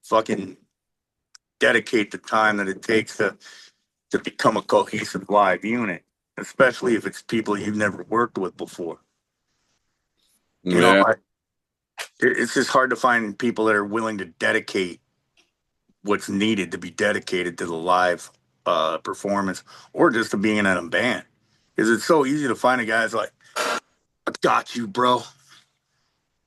fucking dedicate the time that it takes to become a cohesive live unit, especially if it's people you've never worked with before. It's just hard to find people that are willing to dedicate what's needed to be dedicated to the live performance or just to being in a band. Because it's so easy to find a guy that's like, I got you, bro.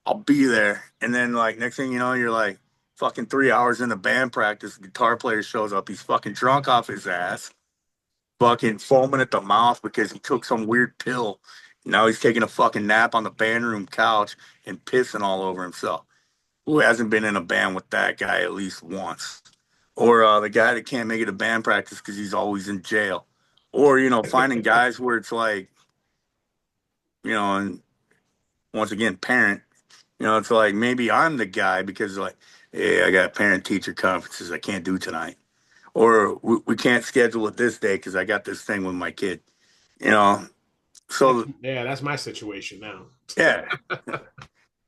I'll be there. And then, like, next thing you know, you're like fucking 3 hours into band practice. The guitar player shows up. He's fucking drunk off his ass, fucking foaming at the mouth because he took some weird pill. Now he's taking a fucking nap on the band room couch and pissing all over himself. Who hasn't been in a band with that guy at least once? Or the guy that can't make it to band practice because he's always in jail. Or, finding guys where it's like, and once again, parent, it's like maybe I'm the guy because like, hey, I got parent-teacher conferences I can't do tonight. Or we can't schedule it this day because I got this thing with my kid. So that's my situation now. Yeah.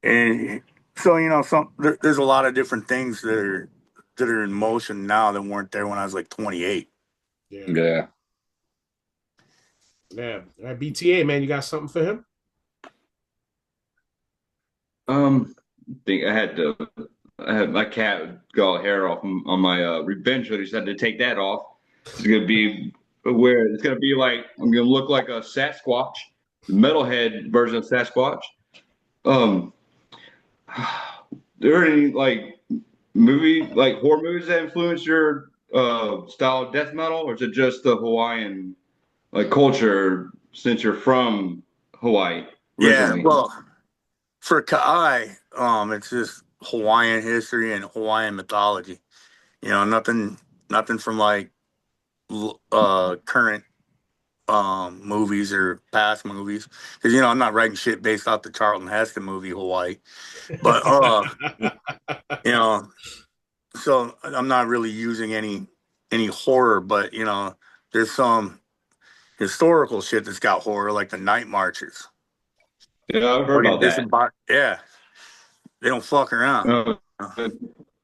And so, there's a lot of different things that are in motion now that weren't there when I was like 28. Yeah. All right, BTA, man, you got something for him? Think I had my cat got all hair off on my revenge hoodie. Just had to take that off. It's gonna be weird. It's gonna be like I'm gonna look like a Sasquatch, the metalhead version of Sasquatch. There any like horror movies that influence your style of death metal, or is it just the Hawaiian culture since you're from Hawaii originally? Yeah, well, for Ka'ai, it's just Hawaiian history and Hawaiian mythology. Nothing from like current movies or past movies, because I'm not writing shit based off the Charlton Heston movie Hawaii, but so I'm not really using any horror, but there's some historical shit that's got horror, like the night marches. Yeah, I've heard about that. Yeah, they don't fuck around.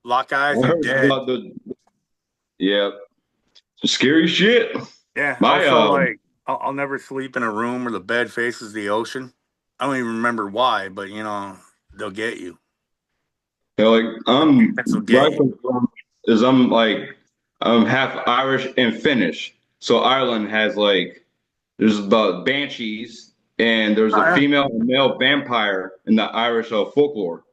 Lock eyes, I you're heard dead. about scary shit. Yeah. Also, I'll never sleep in a room where the bed faces the ocean. I don't even remember why, but they'll get you. I'm where I come from is I'm half Irish and Finnish. So Ireland has like there's the banshees and there's a female and male vampire in the Irish folklore.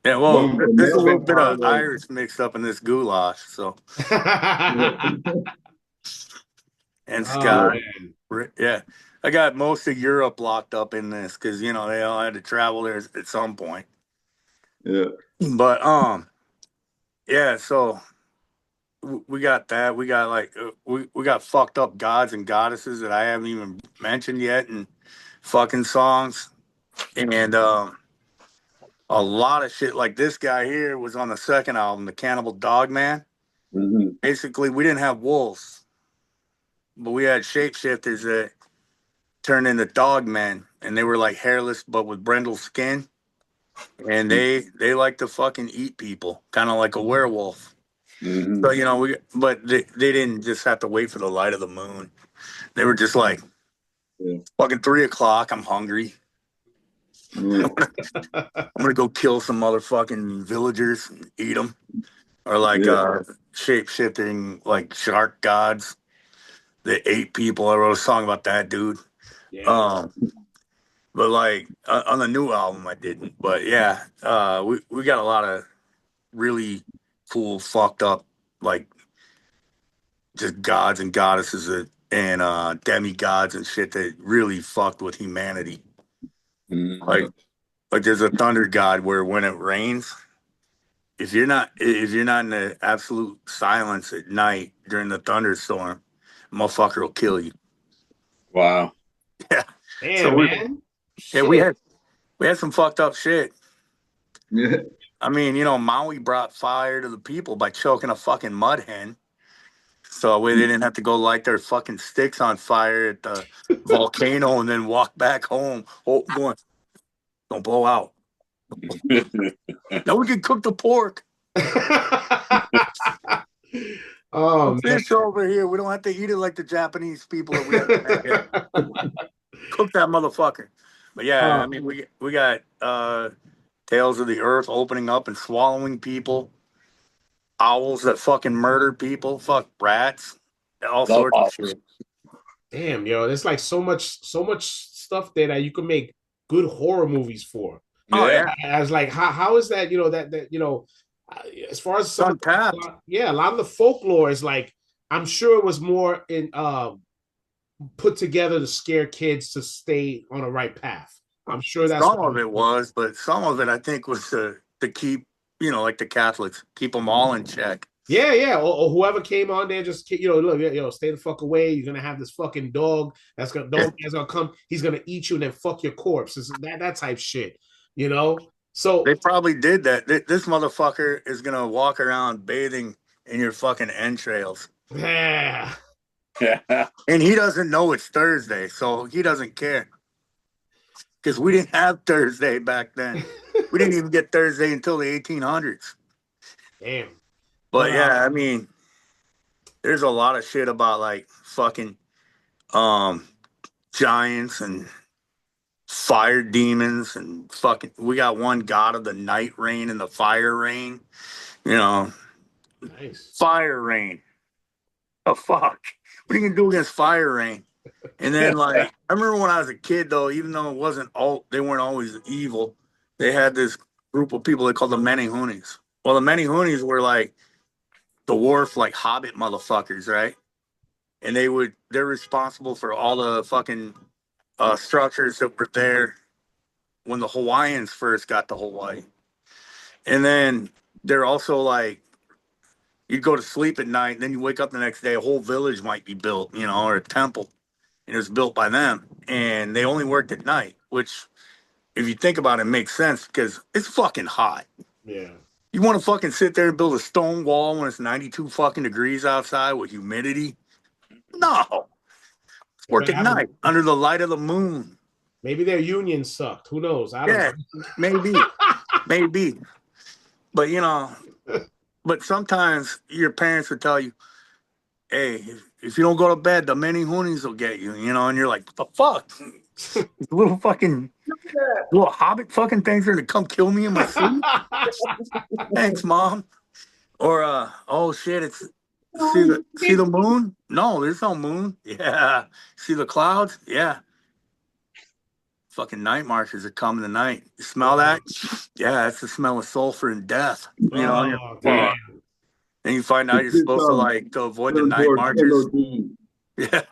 Yeah, well, One the there's a male little bit vampire of like Irish mixed up in this goulash, so and Oh Scott. man. Yeah, I got most of Europe locked up in this because they all had to travel there at some point. yeah. But yeah. So we got that. We got like we got fucked up gods and goddesses that I haven't even mentioned yet in fucking songs, and a lot of shit. Like this guy here was on the second album, the Cannibal Dog Man. Mhm. Basically, we didn't have wolves, but we had shapeshifters that turned into dog men, and they were like hairless but with brindle skin, and they like to fucking eat people, kind of like a werewolf. Mhm. So but they didn't just have to wait for the light of the moon. They were just like, Yeah. fucking 3 o'clock. I'm hungry. Yeah. I'm gonna go kill some motherfucking villagers and eat them, or like Yeah. shape shifting like shark gods that ate people. I wrote a song about that, dude. Yeah. Um, but like on the new album, I didn't. But yeah, we got a lot of really cool, fucked up, like just gods and goddesses and demigods and shit that really fucked with humanity. Mhm. Like there's a thunder god where when it rains, if you're not in the absolute silence at night during the thunderstorm, motherfucker will kill you. Wow. Yeah. So Damn, man. yeah, we Shit. had we had some fucked up shit. Yeah. I mean, Maui brought fire to the people by choking a fucking mud hen. So they didn't have to go light their fucking sticks on fire at the volcano and then walk back home. Oh, going, don't blow out. Now we can cook the pork. The Oh man. fish over here. We don't have to eat it like the Japanese people that we haven't met yet. Cook that motherfucker. But yeah, I Oh, mean, we got tales of the earth opening up and swallowing people, owls that fucking murder people, fuck rats, all Love sorts of owls. shit. damn, yo. There's like so much stuff there that you could make good horror movies for. Oh Yeah. yeah, I was like, how is that? As far as it's some of untapped. yeah, a lot of the folklore is like, I'm sure it was more in put together to scare kids to stay on the right path. I'm sure that's Some what of it was, but some of it I think was to keep, like the Catholics, keep them all in check. yeah, yeah. Or whoever came on there, just look, stay the fuck away. You're gonna have this fucking dog Yeah. that's gonna come. He's gonna eat you and then fuck your corpse. It's that type shit, you know. So They probably did that. This motherfucker is gonna walk around bathing in your fucking entrails. yeah, And he doesn't know it's Thursday, so he doesn't care. Because we didn't have Thursday back then. We didn't even get Thursday until the 1800s. damn. But But yeah, I mean, there's a lot of shit about like fucking um giants and fire demons and fucking we got one god of the night rain and the fire rain. You know, nice. fire rain. Oh fuck. What are you gonna do against fire rain? And then like I remember when I was a kid though, even though it wasn't all they weren't always evil, they had this group of people they called the Menehunies. Well the Menehunies were like dwarf like hobbit motherfuckers, right? And they're responsible for all the fucking structures that were there when the Hawaiians first got to Hawaii. And then they're also like you'd go to sleep at night and then you wake up the next day, a whole village might be built, or a temple. And it was built by them. And they only worked at night, which if you think about it, makes sense because it's fucking hot. Yeah. You want to fucking sit there and build a stone wall when it's 92 fucking degrees outside with humidity? No. They Work better at have night under the light of the moon. maybe their union sucked. Who knows? I don't Yeah, maybe, maybe. But but sometimes your parents would tell you, "Hey, if you don't go to bed, the many hoonies will get you." And you're like, "What the fuck? Little fucking little hobbit fucking things are to come kill me in my sleep." know. Thanks, mom. Or oh shit, See the moon? No, there's no moon. Yeah. See the clouds? Yeah. Fucking night marches are coming tonight. You smell that? Yeah, that's the smell of sulfur and death. You know, Oh, damn. and you find out you're supposed to to avoid the night marches. Yeah.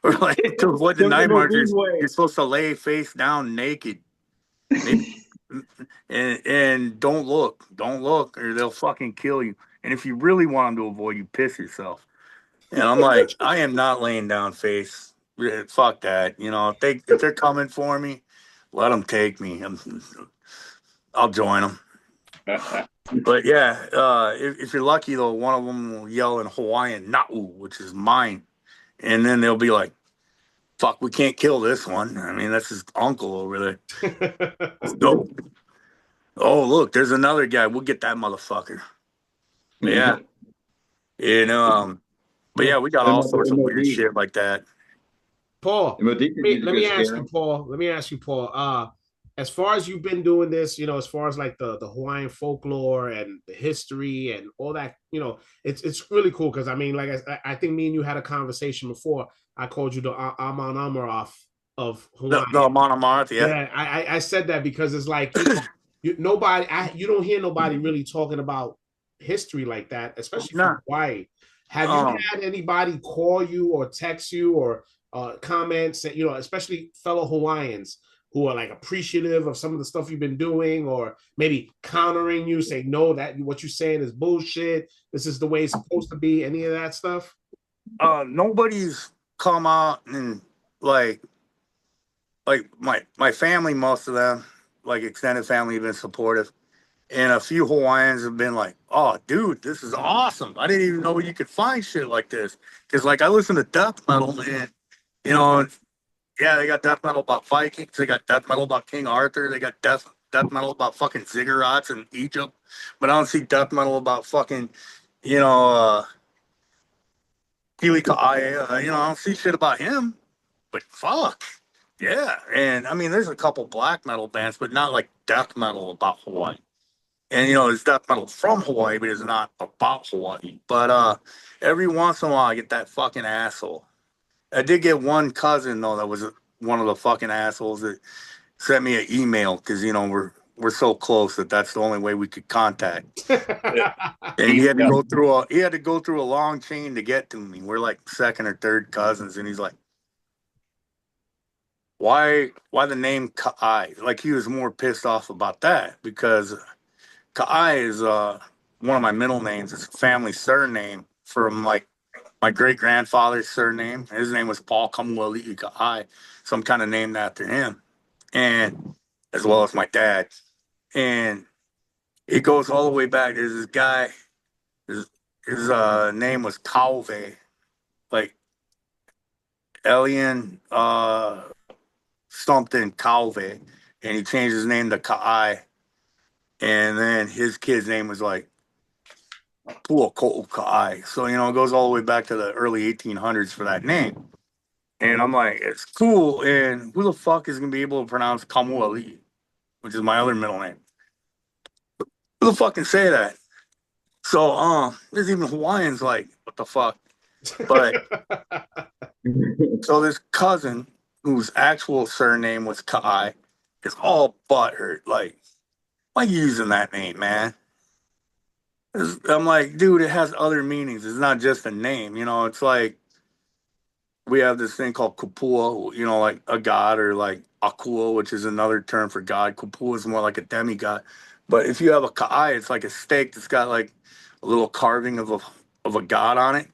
Or like to avoid the night marches, you're supposed to lay face down naked. And don't look, or they'll fucking kill you. And if you really want them to avoid you, piss yourself. And I'm like, I am not laying down face. Fuck that. You know, if they're coming for me, let them take me. I'll join them. But yeah, if you're lucky though, one of them will yell in Hawaiian "Na'u," which is mine, and then they'll be like, "Fuck, we can't kill this one." I mean, that's his uncle over there. So, oh, look, there's another guy. We'll get that motherfucker. Yeah. And but yeah, we got all sorts of weird shit like that. Paul, let me ask you, Paul. Let me ask you, Paul. As far as you've been doing this, as far as like the Hawaiian folklore and the history and all that, it's really cool because I mean, like I think me and you had a conversation before. I called you the Amon Amarth of Hawaii. The Amon Amarth, yeah. Yeah, I said that because it's like you don't hear nobody really talking about history like that, especially from Hawaii. Have you had anybody call you or text you or comments, especially fellow Hawaiians who are like appreciative of some of the stuff you've been doing, or maybe countering you, say, no, that what you're saying is bullshit. This is the way it's supposed to be. Any of that stuff? Nobody's come out and like my family, most of them, like extended family, have been supportive. And a few Hawaiians have been like, "Oh, dude, this is awesome! I didn't even know you could find shit like this." Because like I listen to death metal, man. Yeah, they got death metal about Vikings. They got death metal about King Arthur. They got death metal about fucking ziggurats in Egypt. But I don't see death metal about fucking, Pili Ka'ai. I don't see shit about him. But fuck, yeah. And I mean, there's a couple black metal bands, but not like death metal about Hawaii. And there's death metal from Hawaii, but it's not about Hawaii. But every once in a while, I get that fucking asshole. I did get one cousin though that was one of the fucking assholes that sent me an email because we're so close that's the only way we could contact. And he had to go through a long chain to get to me. We're like second or third cousins, and he's like, "Why the name Ka'ai?" Like he was more pissed off about that because Ka'ai is one of my middle names. It's a family surname from like my great grandfather's surname. His name was Paul Kamuali'i Ka'ai, so I'm kind of named after him, and as well as my dad. And it goes all the way back. There's this guy. His name was Calve, like Elian something Calve, and he changed his name to Ka'ai. And then his kid's name was like Puako'ukai. So, it goes all the way back to the early 1800s for that name. And I'm like, it's cool. And who the fuck is going to be able to pronounce Kamuali, which is my other middle name? Who the fuck can say that? So, there's even Hawaiians like, what the fuck? But, so this cousin, whose actual surname was Ka'ai, is all butthurt. Like, why are you using that name, man? I'm like, dude, it has other meanings. It's not just a name. It's like we have this thing called kupua, like a god, or like akua, which is another term for god. Kupua is more like a demigod. But if you have a ka'ai, it's like a steak that's got like a little carving of a god on it.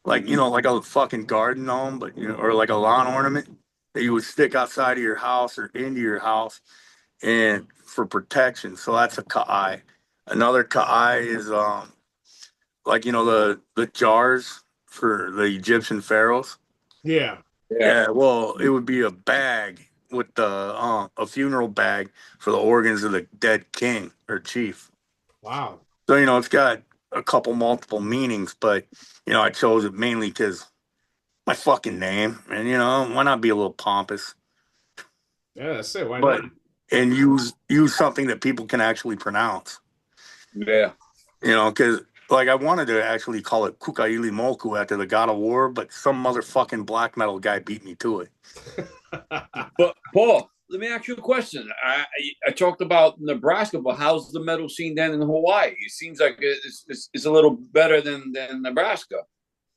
Like, like a fucking garden gnome, but or like a lawn ornament that you would stick outside of your house or into your house and for protection. So that's a ka'ai. Another ka'ai is like the jars for the Egyptian pharaohs. Yeah. Yeah. Well, it would be a bag with a funeral bag for the organs of the dead king or chief. Wow. So it's got a couple multiple meanings, but I chose it mainly because my fucking name, and why not be a little pompous? Yeah, that's it. Why not? And use something that people can actually pronounce. Yeah. Because Like, I wanted to actually call it Kukaili Moku after the God of War, but some motherfucking black metal guy beat me to it. But Paul, let me ask you a question. I talked about Nebraska, but how's the metal scene then in Hawaii? It seems like it's a little better than Nebraska.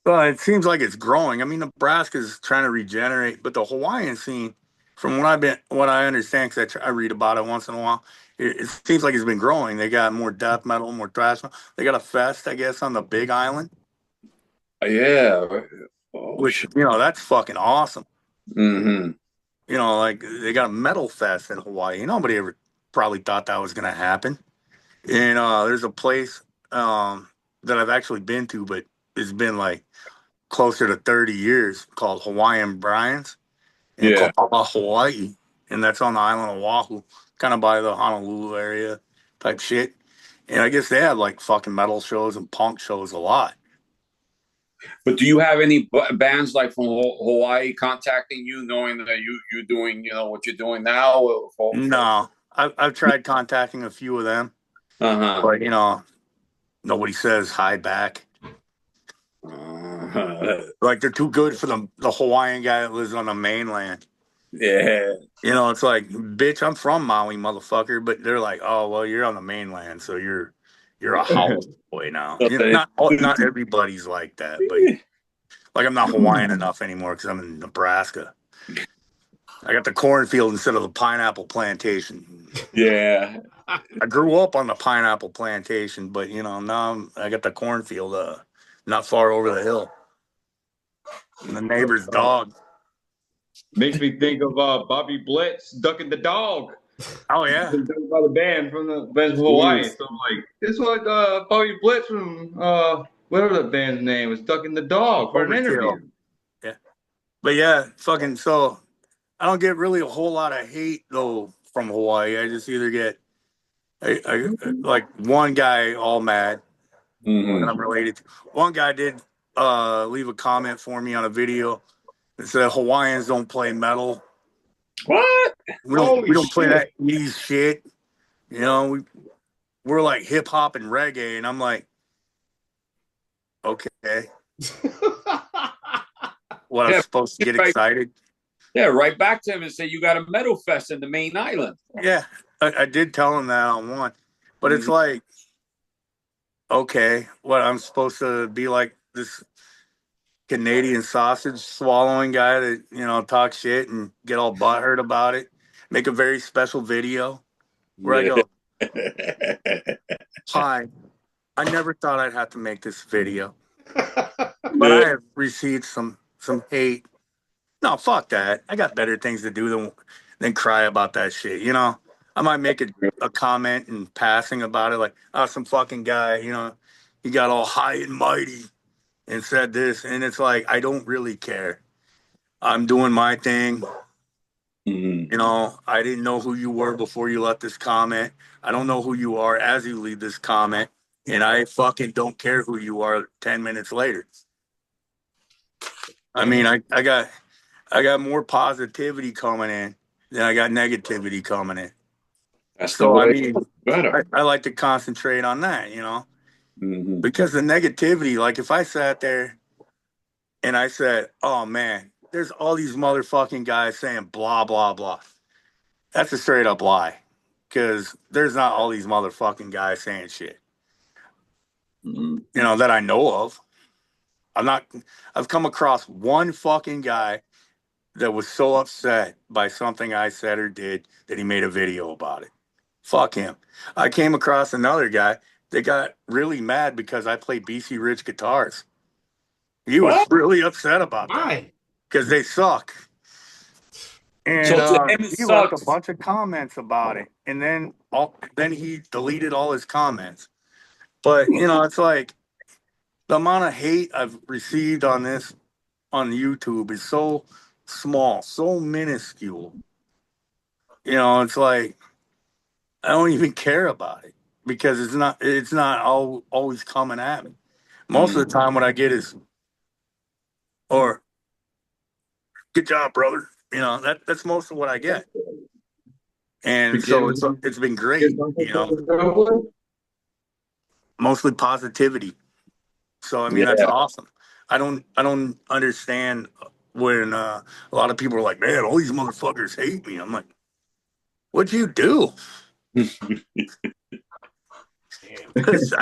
Well, it seems like it's growing. I mean, Nebraska's trying to regenerate, but the Hawaiian scene, from what I understand, because I read about it once in a while, it seems like it's been growing. They got more death metal, more thrash metal. They got a fest, I guess, on the Big Island. Yeah. Oh, which, that's fucking awesome. Mm-hmm. Like, they got a metal fest in Hawaii. Nobody ever probably thought that was going to happen. And there's a place that I've actually been to, but it's been like closer to 30 years, called Hawaiian Brian's in Yeah. Kapa'a, Hawaii. And that's on the island of Oahu, kind of by the Honolulu area type shit. And I guess they have like fucking metal shows and punk shows a lot. But do you have any bands like from Hawaii contacting you, knowing that you're doing, what you're doing now? No, I've tried contacting a few of them, but nobody says hi back. Like, they're too good for the Hawaiian guy that lives on the mainland. Yeah. It's like, bitch, I'm from Maui, motherfucker. But they're like, oh, well, you're on the mainland, so you're a house boy now. Not everybody's like that, but like, I'm not Hawaiian enough anymore because I'm in Nebraska. I got the cornfield instead of the pineapple plantation. Yeah. I grew up on the pineapple plantation, but now I got the cornfield not far over the hill. And the neighbor's dog. Makes me think of Bobby Blitz ducking the dog. Oh yeah, by the band from Hawaii. So I'm like, this is what Bobby Blitz from whatever the band's name was ducking the dog for an interview. Yeah, but yeah, fucking. So I don't get really a whole lot of hate though from Hawaii. I just either get like one guy all mad that I'm related to. One guy did leave a comment for me on a video that said Hawaiians don't play metal. What? We don't play that easy shit. We're like hip hop and reggae, and I'm like, okay. What, I'm supposed to get excited? Yeah, right back to him and say you got a metal fest in the main island. Yeah, I did tell him that on one, but it's like, okay, what, I'm supposed to be like this Canadian sausage swallowing guy that talk shit and get all butthurt about it, make a very special video where I go, hi, I never thought I'd have to make this video, but I have received some hate. No, fuck that. I got better things to do than cry about that shit. I might make a comment in passing about it, like, oh, some fucking guy, he got all high and mighty and said this, and it's like, I don't really care. I'm doing my thing. I didn't know who you were before you left this comment. I don't know who you are as you leave this comment, and I fucking don't care who you are 10 minutes later. I mean, I got more positivity coming in than I got negativity coming in. So I mean, I like to concentrate on that, because the negativity, like, if I sat there and I said, oh man, there's all these motherfucking guys saying blah, blah, blah. That's a straight up lie, because there's not all these motherfucking guys saying shit, that I know of. I've come across one fucking guy that was so upset by something I said or did that he made a video about it. Fuck him. I came across another guy that got really mad because I played BC Rich guitars. He was really upset about that because they suck. And he left a bunch of comments about it, and then he deleted all his comments. But it's like, the amount of hate I've received on YouTube is so small, so minuscule. It's like, I don't even care about it because it's not always coming at me. Most of the time what I get is, or, good job, brother. That's most of what I get. And so it's been great, mostly positivity. So I mean, that's awesome. I don't understand when a lot of people are like, man, all these motherfuckers hate me. I'm like, what'd you do? Because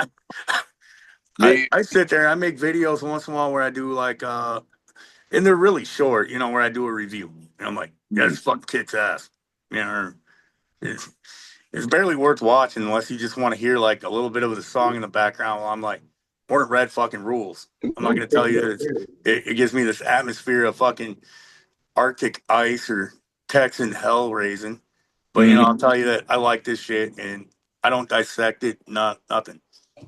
I sit there, I make videos once in a while where I do like, and they're really short, you know, where I do a review. And I'm like, that's fucking kicks ass. You know, it's barely worth watching unless you just want to hear like a little bit of the song in the background while I'm like, Morton Red fucking rules. I'm not going to tell you that it gives me this atmosphere of fucking Arctic ice or Texan hell raising. But, you know, I'll tell you that I like this shit and I don't dissect it, nothing.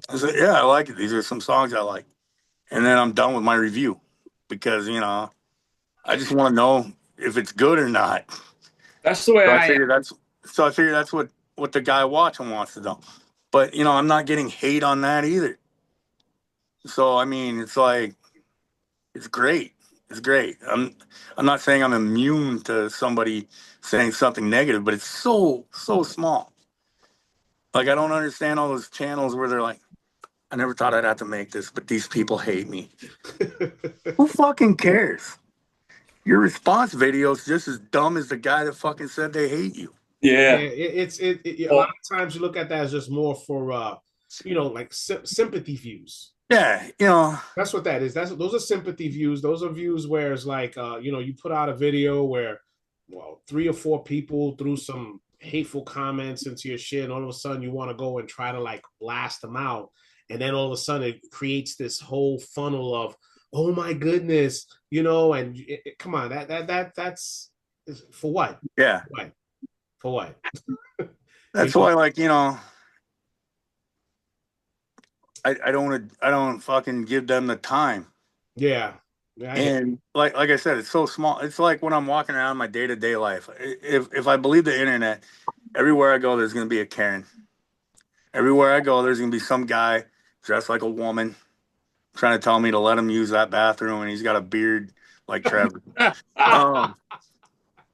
I said, yeah, I like it. These are some songs I like. And then I'm done with my review because, you know, I just want to know if it's good or not. That's the way So I am. I figure that's what the guy watching wants to know. But, you know, I'm not getting hate on that either. So, I mean, it's like, it's great. It's great. I'm not saying I'm immune to somebody saying something negative, but it's so small. Like I don't understand all those channels where they're like, I never thought I'd have to make this, but these people hate me. Who fucking cares? Your response video is just as dumb as the guy that fucking said they hate you. Yeah. A lot of times you look at that as just more for you know, like sympathy views. Yeah, you know. That's what that is. Those are sympathy views. Those are views where it's like you know, you put out a video where, well, 3 or 4 people threw some hateful comments into your shit, and all of a sudden you want to go and try to like blast them out, and then all of a sudden it creates this whole funnel of, oh my goodness, you know, and come on, that's for what? Yeah. For what? That's why, like, you know, I don't fucking give them the time. Yeah. And like I said, it's so small. It's like when I'm walking around my day-to-day life. If I believe the internet, everywhere I go, there's gonna be a Karen. Everywhere I go, there's gonna be some guy dressed like a woman trying to tell me to let him use that bathroom, and he's got a beard like Trevor.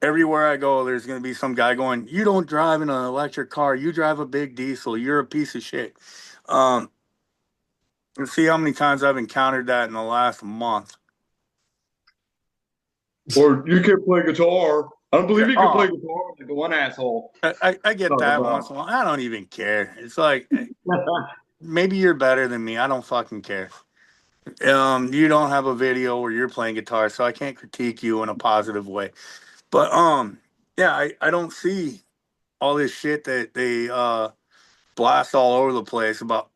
Everywhere I go, there's gonna be some guy going, "You don't drive in an electric car. You drive a big diesel. You're a piece of shit." And see how many times I've encountered that in the last month. Or you can play guitar. I don't believe you can play guitar like the one asshole. I get that once in a while. I don't even care. It's like, maybe you're better than me. I don't fucking care. You don't have a video where you're playing guitar, so I can't critique you in a positive way. But yeah, I don't see all this shit that they blast all over the place about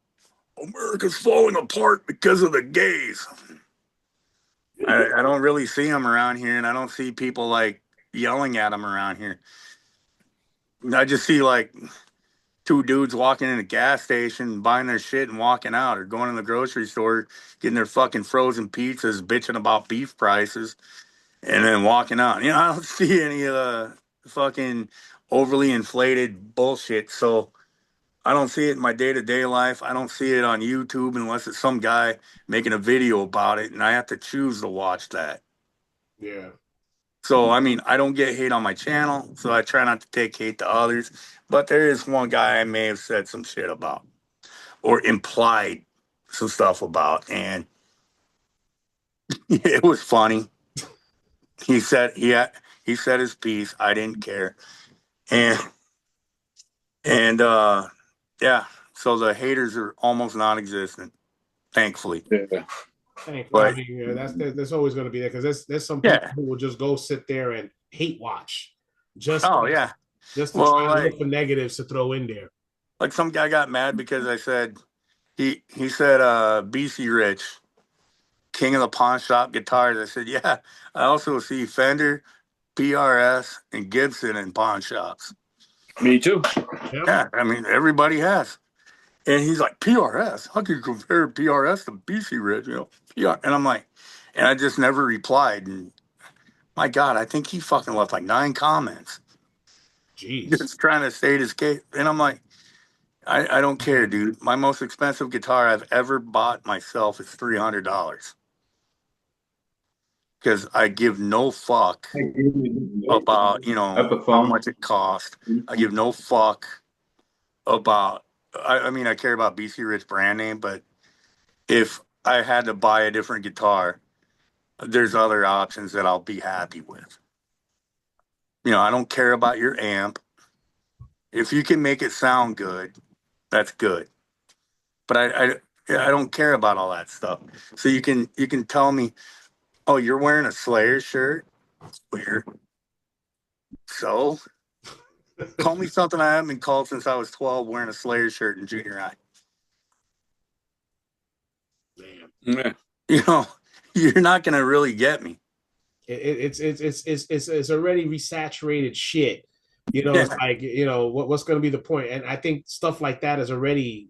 America's falling apart because of the gays. I don't really see them around here, and I don't see people like yelling at them around here. I just see like 2 dudes walking in a gas station, buying their shit and walking out, or going in the grocery store, getting their fucking frozen pizzas, bitching about beef prices, and then walking out. You know, I don't see any of the fucking overly inflated bullshit. So I don't see it in my day-to-day life. I don't see it on YouTube unless it's some guy making a video about it, and I have to choose to watch that. Yeah. So, I mean, I don't get hate on my channel, so I try not to take hate to others. But there is one guy I may have said some shit about or implied some stuff about, and it was funny. He said he said his piece. I didn't care, and yeah. So the haters are almost non-existent, thankfully. Yeah. But I mean, that's always going to be there because there's some people who will just go sit there and hate watch, just to try to look for negatives to throw in there. Like some guy got mad because I said he said BC Rich, king of the pawn shop guitars. I said, yeah, I also see Fender, PRS, and Gibson in pawn shops. Me too. Yeah, I mean everybody has. And he's like, PRS? How can you compare PRS to BC Rich? You know, PR. And I'm like, and I just never replied. And my God, I think he fucking left like 9 comments. Jeez. Just trying to state his case. And I'm like, I don't care, dude. My most expensive guitar I've ever bought myself is $300. Because I give no fuck about, you know, how much it cost. I give no fuck about, I mean, I care about BC Rich brand name, but if I had to buy a different guitar, there's other options that I'll be happy with. I don't care about your amp. If you can make it sound good, that's good. But I don't care about all that stuff. So you can tell me, oh, you're wearing a Slayer shirt? Weird. So call me something I haven't been called since I was 12 wearing a Slayer shirt in junior high. Man. You're not gonna really get me. It's already resaturated shit. It's like, what's going to be the point? And I think stuff like that is already,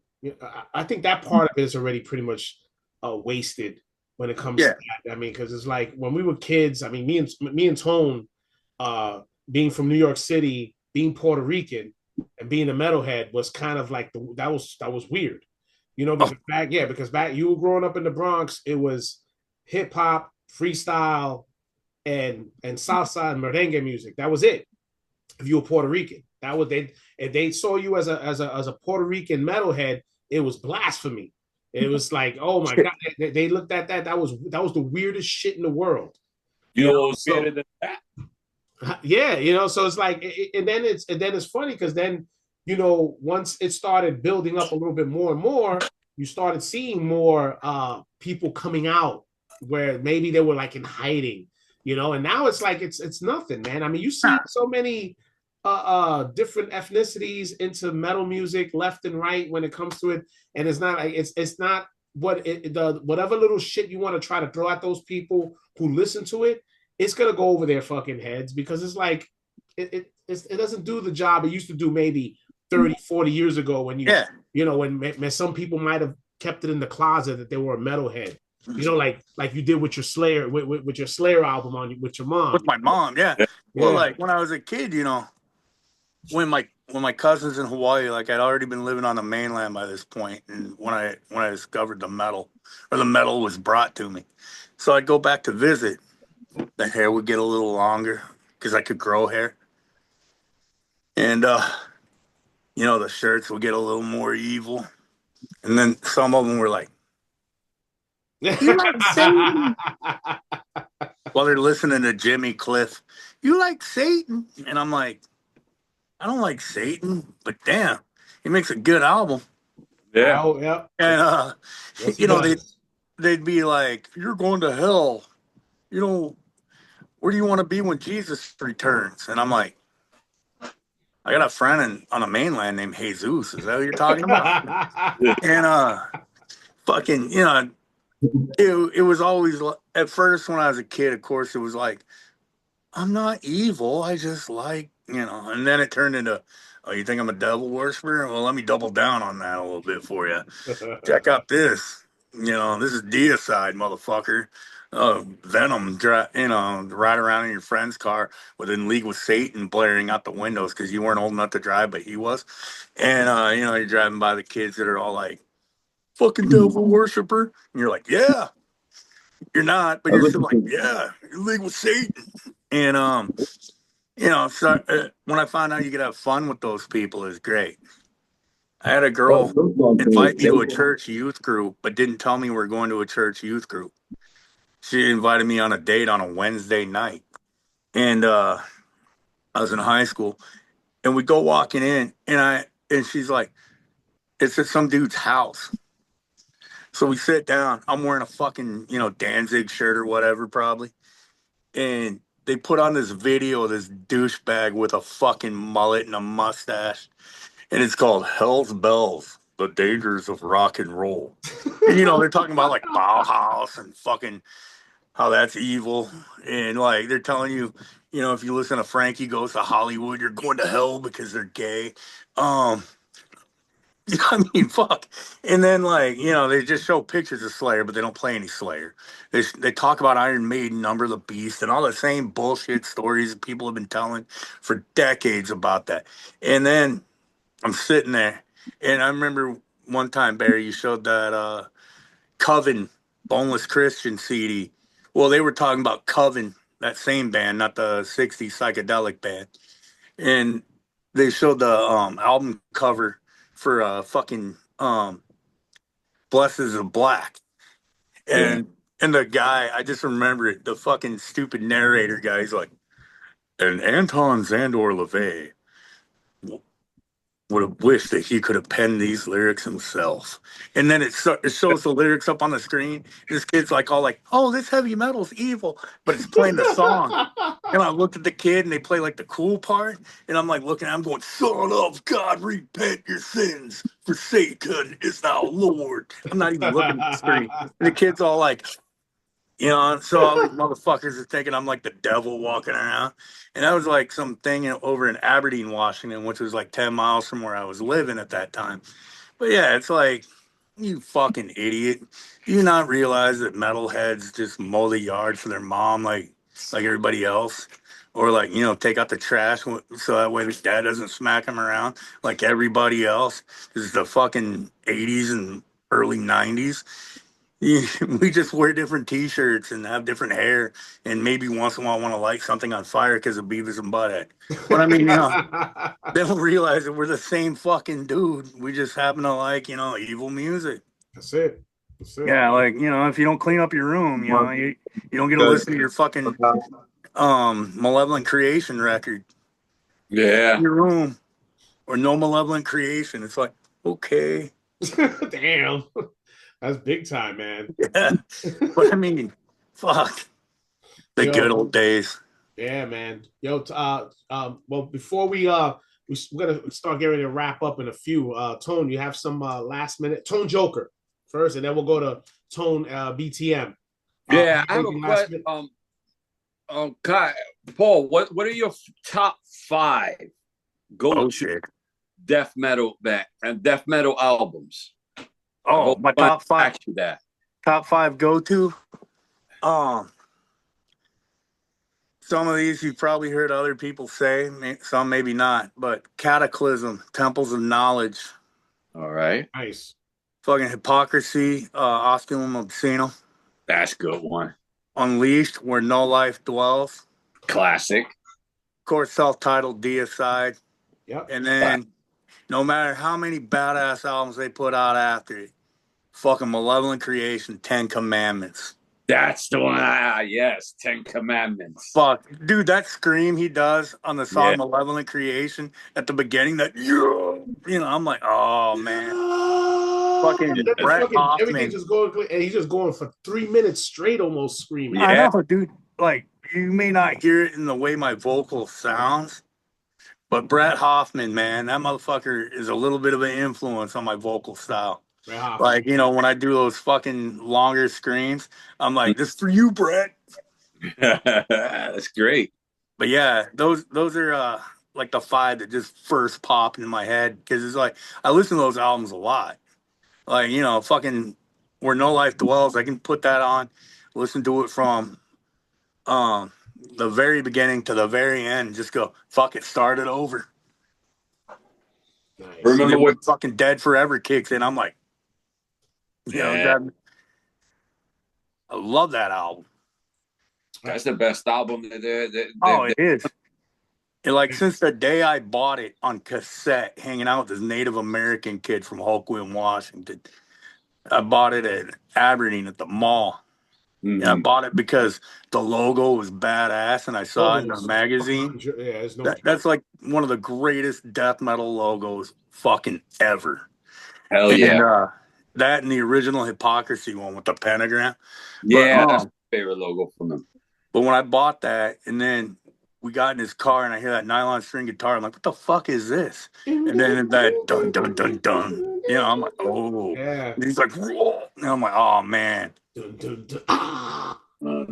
I think that part of it is already pretty much wasted when it comes to that. I mean, because it's like when we were kids, I mean, me and Tone, being from New York City, being Puerto Rican and being a metalhead was kind of like that was weird. Because back you were growing up in the Bronx, it was hip hop, freestyle, and salsa and merengue music. That was it. If you were Puerto Rican, that was they. If they saw you as a Puerto Rican metalhead, it was blasphemy. It was like, oh my god, they looked at that. That was the weirdest shit in the world. Better than that. Yeah, so it's like, and then it's funny because then, once it started building up a little bit more and more, you started seeing more people coming out where maybe they were like in hiding, and now it's like it's nothing, man. I mean, you see so many different ethnicities into metal music left and right when it comes to it, and it's not like it's not whatever little shit you want to try to throw at those people who listen to it, it's gonna go over their fucking heads because it's like it doesn't do the job it used to do maybe 30, 40 years ago when when some people might have kept it in the closet that they were a metalhead. Like you did with your Slayer, with your Slayer album with your mom. With my mom, yeah. Well, like when I was a kid, when my cousins in Hawaii, like I'd already been living on the mainland by this point, and when I discovered the metal was brought to me, so I'd go back to visit. The hair would get a little longer because I could grow hair, and the shirts would get a little more evil, and then some of them were like, "You like Satan?" While they're listening to Jimmy Cliff, "You like Satan?" And I'm like, I don't like Satan, but damn, he makes a good album. Yeah. Oh, yeah. And Yes, they'd be like, "You're going to hell. Where do you want to be when Jesus returns?" And I'm like, I got a friend on the mainland named Jesus. Is that what you're talking about? And fucking, it was always at first when I was a kid. Of course, it was like, I'm not evil. I just like, and then it turned into, oh, you think I'm a devil worshiper? Well, let me double down on that a little bit for you. Check out this. This is deicide, motherfucker. Venom, ride around in your friend's car with In League with Satan blaring out the windows because you weren't old enough to drive, but he was. And, you're driving by the kids that are all like, fucking devil worshiper. And you're like, yeah, you're not, but you're still like, yeah, you're In League with Satan. And, when I found out you could have fun with those people is great. I had a girl invite me to a church youth group, but didn't tell me we were going to a church youth group. She invited me on a date on a Wednesday night. And I was in high school. And we go walking in, and she's like, it's at some dude's house. So we sit down. I'm wearing a fucking, Danzig shirt or whatever, probably. And they put on this video of this douchebag with a fucking mullet and a mustache. And it's called Hell's Bells, The Dangers of Rock and Roll. And, they're talking about like Bauhaus and fucking how that's evil. And like, they're telling you, if you listen to Frankie Goes to Hollywood, you're going to hell because they're gay. I mean, fuck. And then, like, they just show pictures of Slayer, but they don't play any Slayer. They talk about Iron Maiden, Number the Beast, and all the same bullshit stories that people have been telling for decades about that. And then I'm sitting there, and I remember one time, Barry, you showed that Coven, Boneless Christian CD. Well, they were talking about Coven, that same band, not the 60s psychedelic band. And they showed the album cover for fucking Blessed is Black. And the guy, I just remember it, the fucking stupid narrator guy, he's like, and Anton Zandor LaVey would have wished that he could have penned these lyrics himself. And then it shows the lyrics up on the screen. This kid's like all like, oh, this heavy metal's evil, but it's playing the song. And I looked at the kid and they play like the cool part. And I'm like looking at him going, son of God, repent your sins, for Satan is thou Lord. I'm not even looking at the screen. And the kid's all like, you know, so all these motherfuckers are thinking I'm like the devil walking around. And that was like some thing over in Aberdeen, Washington, which was like 10 miles from where I was living at that time. But yeah, it's like, you fucking idiot. Do you not realize that metalheads just mow the yard for their mom like everybody else? Or like, you know, take out the trash so that way his dad doesn't smack him around like everybody else. This is the fucking 80s and early 90s. We just wear different T-shirts and have different hair, and maybe once in a while want to light something on fire because of Beavis and Butthead. But I mean, you know, they don't realize that we're the same fucking dude. We just happen to like, you know, evil music. That's it. That's it. Yeah, like, you know, if you don't clean up your room, you know, you don't get to listen to your fucking Malevolent Creation record. Yeah. Your room or no Malevolent Creation. It's like, okay. Damn. That's big time, man. Yeah. But I mean, fuck. The good old days. Yeah, man. Yo, well, before we're gonna start getting ready to wrap up in a few. Tone, you have some last minute Tone Joker first, and then we'll go to Tone BTM. Yeah, I have a question. Paul, what are your top 5 go-to death metal albums? Oh, my top 5. Actually, that top 5 go-to. Some of these you've probably heard other people say, some maybe not, but Cataclysm, Temples of Knowledge. All right. Nice. Fucking Hypocrisy, Osculum Obscenum. That's a good one. Unleashed, Where No Life Dwells. Classic. Of course, self-titled Deicide. Yep. And then, no matter how many badass albums they put out after it, fucking Malevolent Creation, 10 Commandments. That's the one. Yes, 10 Commandments. Fuck. Dude, that scream he does on the song Malevolent Creation at the beginning, that, you know, I'm like, oh, man. Fucking Brett Hoffman. Everything just going, and he's just going for 3 minutes straight almost screaming. I know, dude. Like, you may not hear it in the way my vocal sounds, but Brett Hoffman, man, that motherfucker is a little bit of an influence on my vocal style. Like, you know, when I do those fucking longer screams, I'm like, this is for you, Brett. That's great. But yeah, those are like the 5 that just first popped in my head, because it's like I listen to those albums a lot. Like, you know, fucking Where No Life Dwells, I can put that on, listen to it from the very beginning to the very end, and just go, fuck it, start it over. Nice. Remember what fucking Dead Forever kicks in, I'm like, you know, I love that album. That's the best album. It is. And like, since the day I bought it on cassette, hanging out with this Native American kid from Holquist, Washington, I bought it at Aberdeen at the mall. Mm-hmm. And I bought it because the logo was badass, and I saw it in a magazine. That's like one of the greatest death metal logos fucking ever. Hell yeah. And, that and the original Hypocrisy one with the pentagram. Yeah, that's my favorite logo from them. But when I bought that, and then we got in his car, and I hear that nylon string guitar, I'm like, what the fuck is this? And then that dun dun dun dun, you know, I'm like, oh. Yeah. And he's like, whoa. And I'm like, oh man. Dun, dun, dun.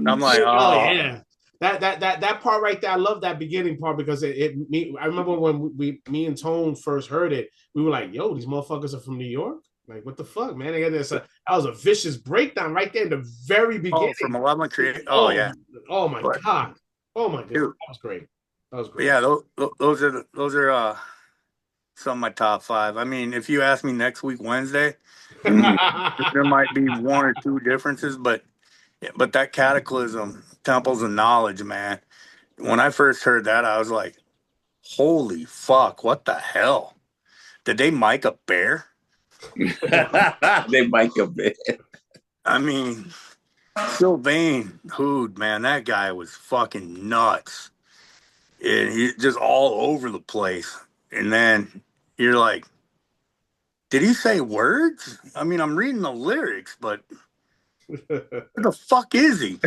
I'm like, oh yeah. That part right there, I love that beginning part, because I remember when me and Tone first heard it, we were like, yo, these motherfuckers are from New York? Like, what the fuck, man? That was a vicious breakdown right there in the very beginning. Oh, from Malevolent Creation. Oh, yeah. Oh my god. Oh my god. Dude. That was great. Yeah, those are some of my top 5. I mean, if you ask me next week Wednesday, there might be 1 or 2 differences, but that Cataclysm, Temples of Knowledge, man. When I first heard that, I was like, holy fuck, what the hell? Did they mic a bear? They mic a bear. I mean, Sylvain Hood, man, that guy was fucking nuts. And he just all over the place. And then you're like, did he say words? I mean, I'm reading the lyrics, but where the fuck is he?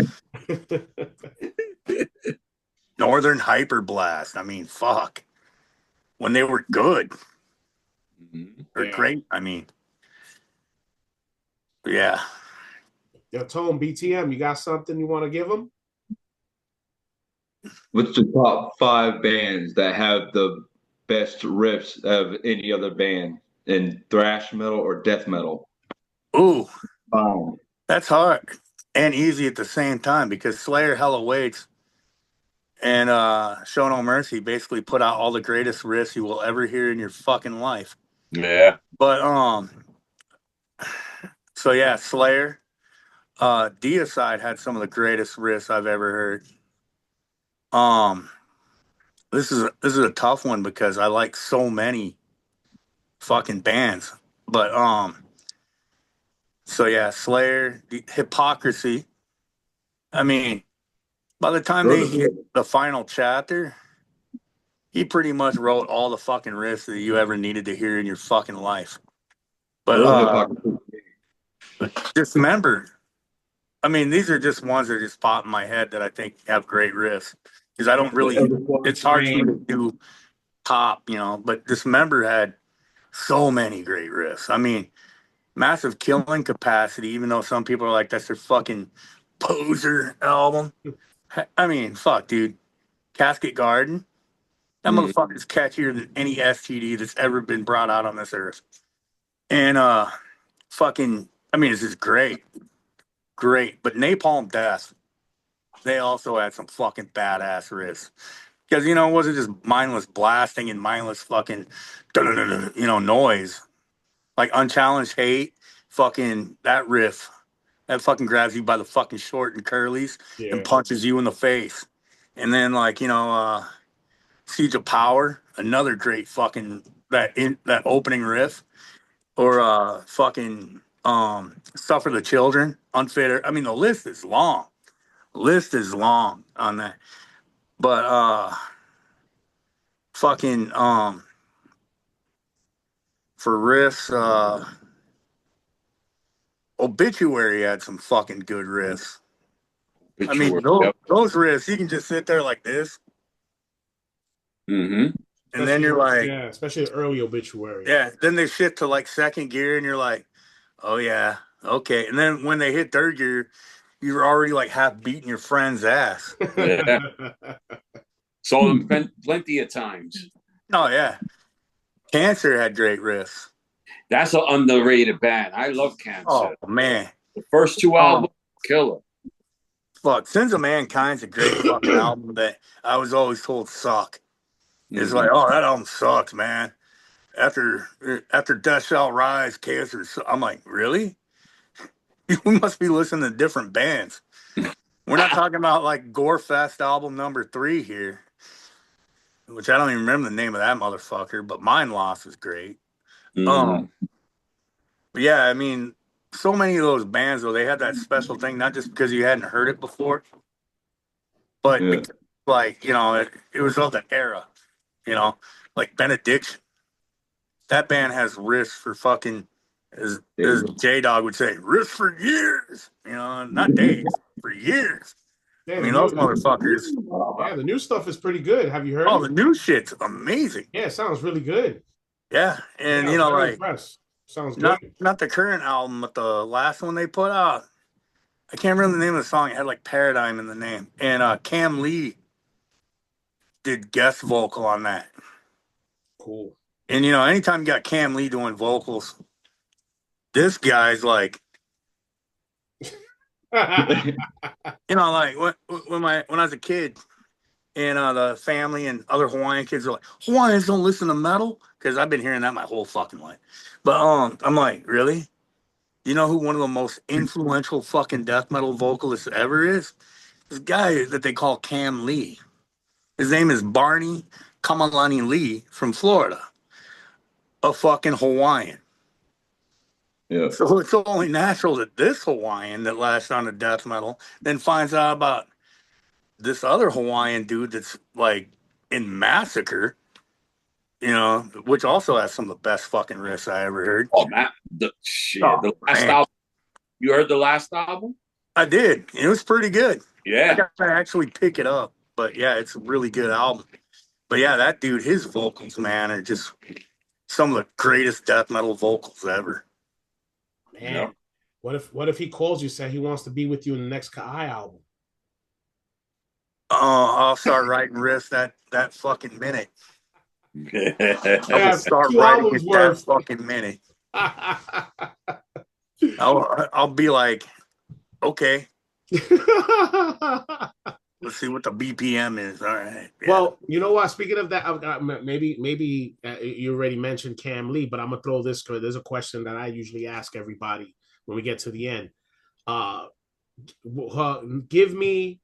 Northern Hyperblast. I mean, fuck. When they were good or great, I mean, yeah. Yo, Tone, BTM, you got something you want to give them? What's the top 5 bands that have the best riffs of any other band in thrash metal or death metal? Ooh, Um, that's hard and easy at the same time because Slayer Hell Awaits and Show No Mercy basically put out all the greatest riffs you will ever hear in your fucking life. Yeah. But so yeah, Slayer. Deicide had some of the greatest riffs I've ever heard. Um, this is a tough one because I like so many fucking bands. But so yeah, Slayer, Hypocrisy. I mean, by the time those they are hit good. the final chapter, he pretty much wrote all the fucking riffs that you ever needed to hear in your fucking life. But Those are hypocrisy. Dismember. I mean, these are just ones that just pop in my head that I think have great riffs because I don't really. It's hard for me to do pop, but Dismember had so many great riffs. I mean, massive killing capacity. Even though some people are like, that's their fucking poser album. I mean, fuck, dude. Casket Garden. That motherfucker's catchier than any STD that's ever been brought out on this earth. And fucking, I mean, this is great, great. But Napalm Death, they also had some fucking badass riffs because it wasn't just mindless blasting and mindless fucking, noise. Like Unchallenged Hate, fucking that riff, that fucking grabs you by the fucking short and curlies and Yeah. punches you in the face. And then Siege of Power, another great fucking that opening riff, or fucking Suffer the Children, Unfit. I mean, the list is long. List is long on that. But fucking for riffs, Obituary had some fucking good riffs. I mean, those riffs, you can just sit there like this, and then you're like, yeah, especially the early Obituary. yeah. Then they shift to like second gear, and you're like, oh yeah, okay. And then when they hit third gear, you're already like half beating your friend's ass. Yeah. Saw them plenty of times. Oh yeah, Cancer had great riffs. That's an underrated band. I love Cancer. Oh man, the first 2 albums, killer. Fuck, Sins of Mankind's a great fucking album that I was always told suck. It's like, oh, that album sucks, man. After Death Shall Rise, Cancer. I'm like, really? You must be listening to different bands. We're not talking about like Gorefest album #3 here, which I don't even remember the name of that motherfucker, but Mind Loss is great. But yeah, I mean, so many of those bands though, they had that special thing, not just because you hadn't heard it before, but because, like, it was of the era, like Benediction. That band has riffs for fucking, as J Dog would say, riffs for years. Not days, for years. Yeah, I mean, those motherfuckers. Yeah, the new stuff is pretty good. Have you heard Oh, it? the new shit's amazing. Yeah, it sounds really good. Yeah, and Yeah, I'm very impressed. Sounds good. not the current album, but the last one they put out. I can't remember the name of the song. It had like Paradigm in the name, and Cam Lee did guest vocal on that. Cool. And anytime you got Cam Lee doing vocals, this guy's like, like when I was a kid, and the family and other Hawaiian kids are like, Hawaiians don't listen to metal, because I've been hearing that my whole fucking life. But I'm like, really? You know who one of the most influential fucking death metal vocalists ever is? This guy that they call Cam Lee. His name is Barney Kamalani Lee from Florida, a fucking Hawaiian. Yeah. So it's only natural that this Hawaiian that latched on to death metal then finds out about this other Hawaiian dude that's like in Massacre, which also has some of the best fucking riffs I ever heard. Oh man, the last man. album. You heard the last album? I did. It was pretty good. Yeah. I got to actually pick it up. But yeah, it's a really good album. But yeah, that dude, his vocals, man, are just some of the greatest death metal vocals ever. Man, yeah. What if he calls you, say he wants to be with you in the next Kai album? Oh, I'll start writing riffs that fucking minute. I'll start 2 writing albums it worth. that fucking minute. I'll be like, okay. Let's see what the BPM is. All right. Yeah. Well, you know what? Speaking of that, maybe you already mentioned Cam Lee, but I'm gonna throw this because there's a question that I usually ask everybody when we get to the end. Give me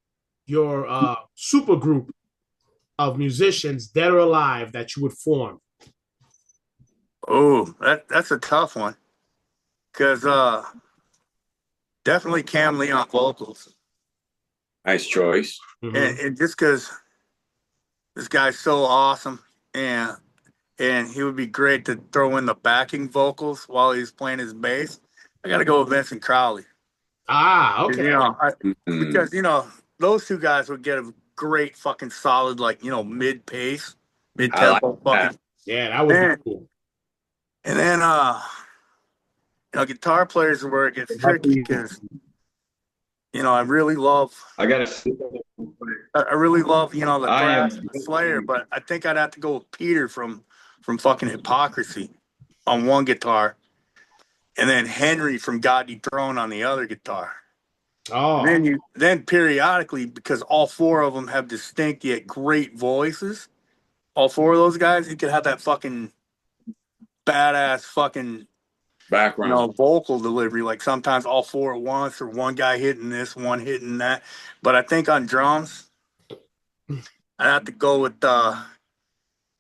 your super group of musicians, dead or alive, that you would form. Oh, that's a tough one, because definitely Cam Lee on vocals. Nice choice. Mm-hmm. And just because this guy's so awesome, and he would be great to throw in the backing vocals while he's playing his bass, I got to go with Vincent Crowley. Ah, okay. Because, those two guys would get a great fucking solid, like, mid-pace, mid-tempo fucking. Yeah, that would be cool. And then, guitar players are where it gets tricky because, I really love. I really love, the Slayer, but I think I'd have to go with Peter from fucking Hypocrisy on one guitar, and then Henry from God Dethroned on the other guitar. Oh. And then periodically, because all 4 of them have distinct yet great voices, all 4 of those guys, you could have that fucking badass fucking background, vocal delivery. Like sometimes all 4 at once, or one guy hitting this, one hitting that. But I think on drums, I have to go with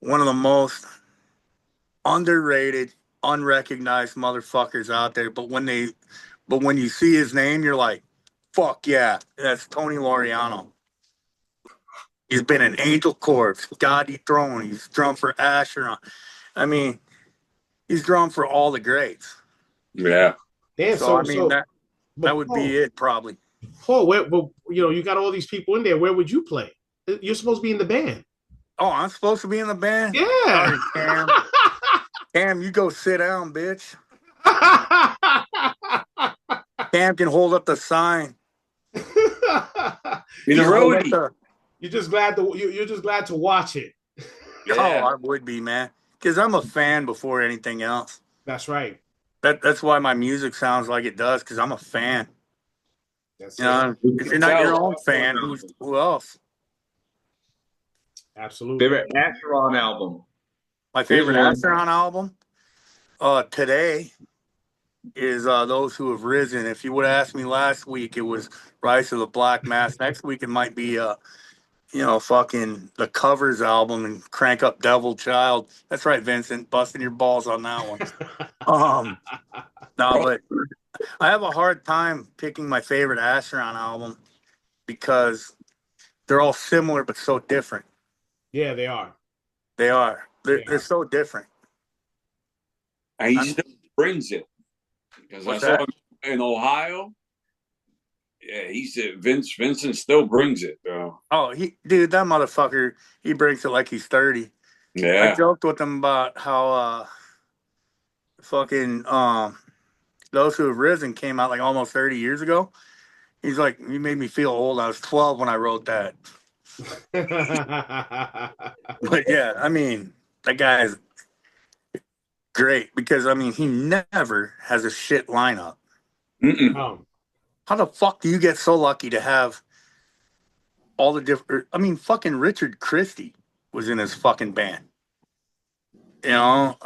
one of the most underrated, unrecognized motherfuckers out there. But when you see his name, you're like, fuck yeah, that's Tony Laureano. He's been in Angel Corpse, God Dethroned. He's drummed for Asher. I mean, he's drummed for all the greats. Yeah. Damn, so I mean, that would be it probably. Well, you got all these people in there. Where would you play? You're supposed to be in the band. Oh, I'm supposed to be in the band? Yeah. Sorry, Cam. Cam, you go sit down, bitch. Cam can hold up the sign. You're just glad to watch it. Yeah. Oh, I would be, man. Because I'm a fan before anything else. That's right. That's why my music sounds like it does, because I'm a fan. That's if you're not your own fan, who else? Absolutely. Favorite Acheron album? My favorite Acheron album today is Those Who Have Risen. If you would have asked me last week, it was Rise of the Black Mass. Next week, it might be, fucking the Covers album and Crank Up Devil Child. That's right, Vincent, busting your balls on that one. No, but I have a hard time picking my favorite Acheron album because they're all similar but so different. Yeah, they are. They're so different. And he still brings it. Because I saw him in Ohio. Yeah, he said Vincent still brings it, though. Oh, that motherfucker, he brings it like he's 30. Yeah. I joked with him about how fucking Those Who Have Risen came out like almost 30 years ago. He's like, you made me feel old. I was 12 when I wrote that. But yeah, I mean, that guy is great because, I mean, he never has a shit lineup. How the fuck do you get so lucky to have all the different... I mean, fucking Richard Christie was in his fucking band. That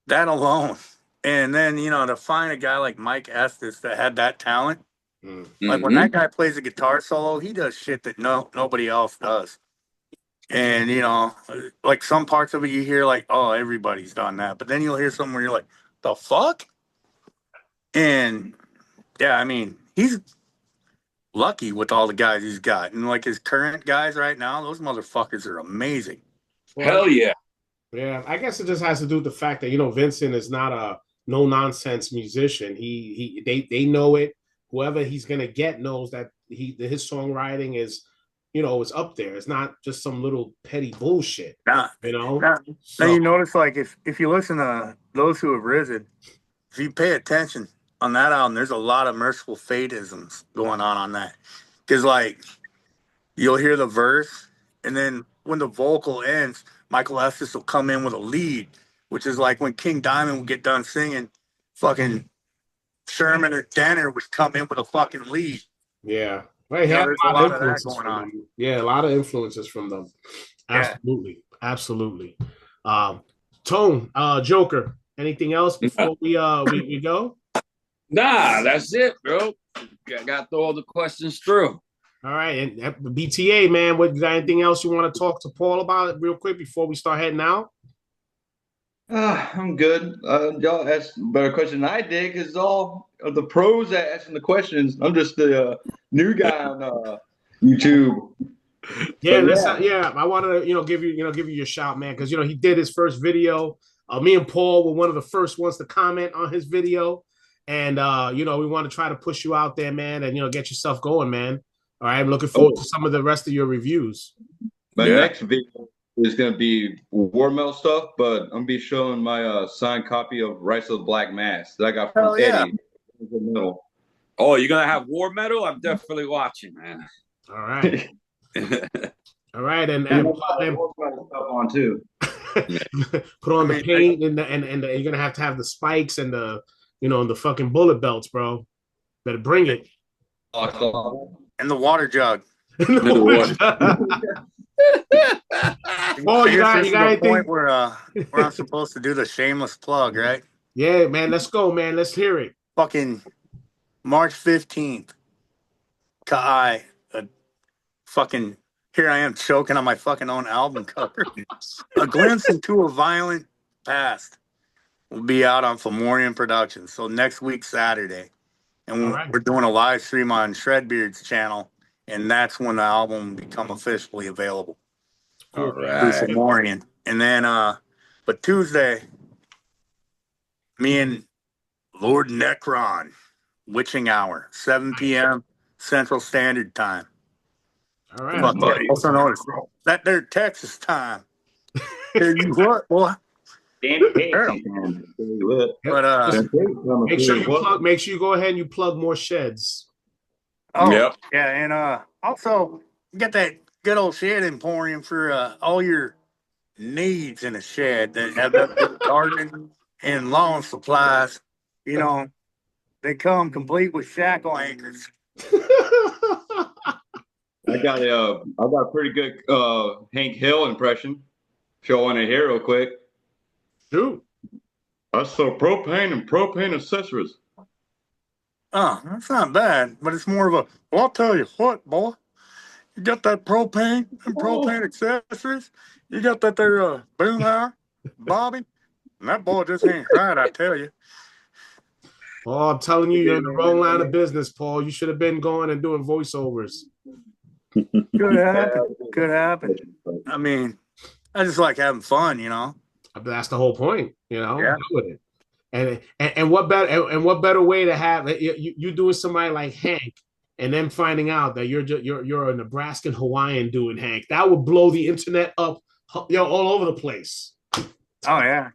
alone. And then, to find a guy like Mike Estes that had that talent. Like when that guy plays a guitar solo, he does shit that nobody else does. And, like some parts of it you hear like, oh, everybody's done that. But then you'll hear something where you're like, the fuck? And yeah, I mean, he's lucky with all the guys he's got. And like his current guys right now, those motherfuckers are amazing. Well, Hell yeah. yeah, I guess it just has to do with the fact that Vincent is not a no nonsense musician. They know it. Whoever he's gonna get knows that his songwriting is, is up there. It's not just some little petty bullshit. Now you notice, like, if you listen to Those Who Have Risen, if you pay attention on that album, there's a lot of Merciful Fateisms going on that. Because, like, you'll hear the verse, and then when the vocal ends, Michael Estes will come in with a lead, which is like when King Diamond would get done singing, fucking Sherman or Danner would come in with a fucking lead. Yeah. Right, there's a lot of influences going on. Yeah, a lot of influences from them. Absolutely. Yeah. Absolutely. Tone, Joker, anything else before we go? Nah, that's it, bro. Got all the questions through. All right, and BTA, man, what got anything else you want to talk to Paul about real quick before we start heading out? I'm good. Y'all asked a better question than I did because all of the pros that asking the questions. I'm just the new guy on YouTube. Yeah, I wanted to give you your shout, man, because he did his first video. Me and Paul were one of the first ones to comment on his video, and we want to try to push you out there, man, and get yourself going, man. All right, I'm looking forward to some of the rest of your reviews. My next video is going to be war metal stuff, but I'm going to be showing my signed copy of Rites of the Black Mass that I got from Eddie. Oh, you're going to have war metal? I'm definitely watching, man. All right. All right, and stuff on too. Put on the paint and you're going to have the spikes and the and the fucking bullet belts, bro. Better bring it. And the water jug. Oh, you got the point where I'm supposed to do the shameless plug, right? Yeah, man. Let's go, man. Let's hear it. Fucking March 15th. Kai, fucking here I am choking on my fucking own album cover. A Glimpse into a Violent Past will be out on Fomorian Productions. So next week, Saturday. And we're doing a live stream on Shredbeard's channel, and that's when the album will become officially available. All right. Through Fomorian. And then, but Tuesday, me and Lord Necron, Witching Hour, 7 p.m. Central Standard Time. All right. Also notice that there Texas time. Tell you what, boy. But make sure you go ahead and you plug more sheds. Oh, yep. Yeah, and also get that good old shed emporium for all your needs in a shed that have that gardening and lawn supplies. They come complete with shackle anchors. I got a pretty good Hank Hill impression. If you want to hear real quick. Dude. I sell propane and propane accessories. Oh, that's not bad, but it's more of a, well, I'll tell you what, boy. You got that propane and propane accessories. You got that there Boomhauer, Bobby, and that boy just ain't right, I tell you. Oh, I'm telling you, you're in the wrong line of business, Paul. You should have been going and doing voiceovers. Could happen. Could happen. I mean, I just like having fun, That's the whole point, Yeah. With it. And what better way to have you doing somebody like Hank, and then finding out that you're a Nebraskan Hawaiian doing Hank. That would blow the internet up, all over the place. Oh yeah.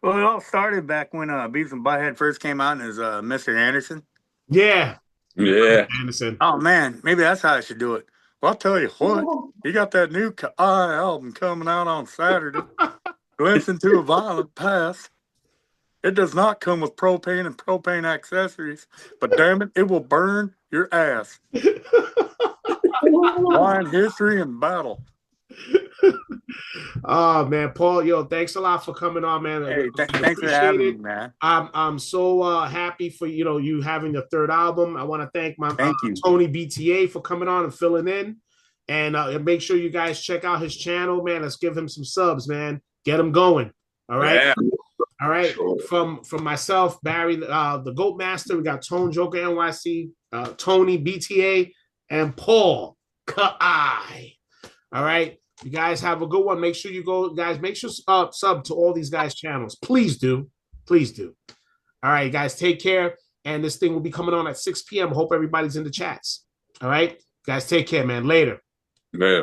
Well, it all started back when Beavis and Butthead first came out as Mr. Anderson. Yeah. Yeah. Anderson. Oh man, maybe that's how I should do it. Well, I'll tell you what, you got that new Kai album coming out on Saturday. Glimpse into a Violent Past. It does not come with propane and propane accessories, but damn it, it will burn your ass. Wine, history, and battle. Oh man, Paul, thanks a lot for coming on, man. Hey, thanks for having me, man. I'm so happy for you having the third album. I want to thank my Tony BTA for coming on and filling in, and make sure you guys check out his channel, man. Let's give him some subs, man. Get him going. All right. Yeah. All right. Sure. From myself, Barry, the Goat Master, we got Tone Joker NYC, Tony BTA, and Paul Kai. All right. You guys have a good one. Make sure you go, guys. Make sure sub to all these guys' channels. Please do. Please do. All right, guys. Take care. And this thing will be coming on at 6 p.m. Hope everybody's in the chats. All right. Guys, take care, man. Later. Yeah.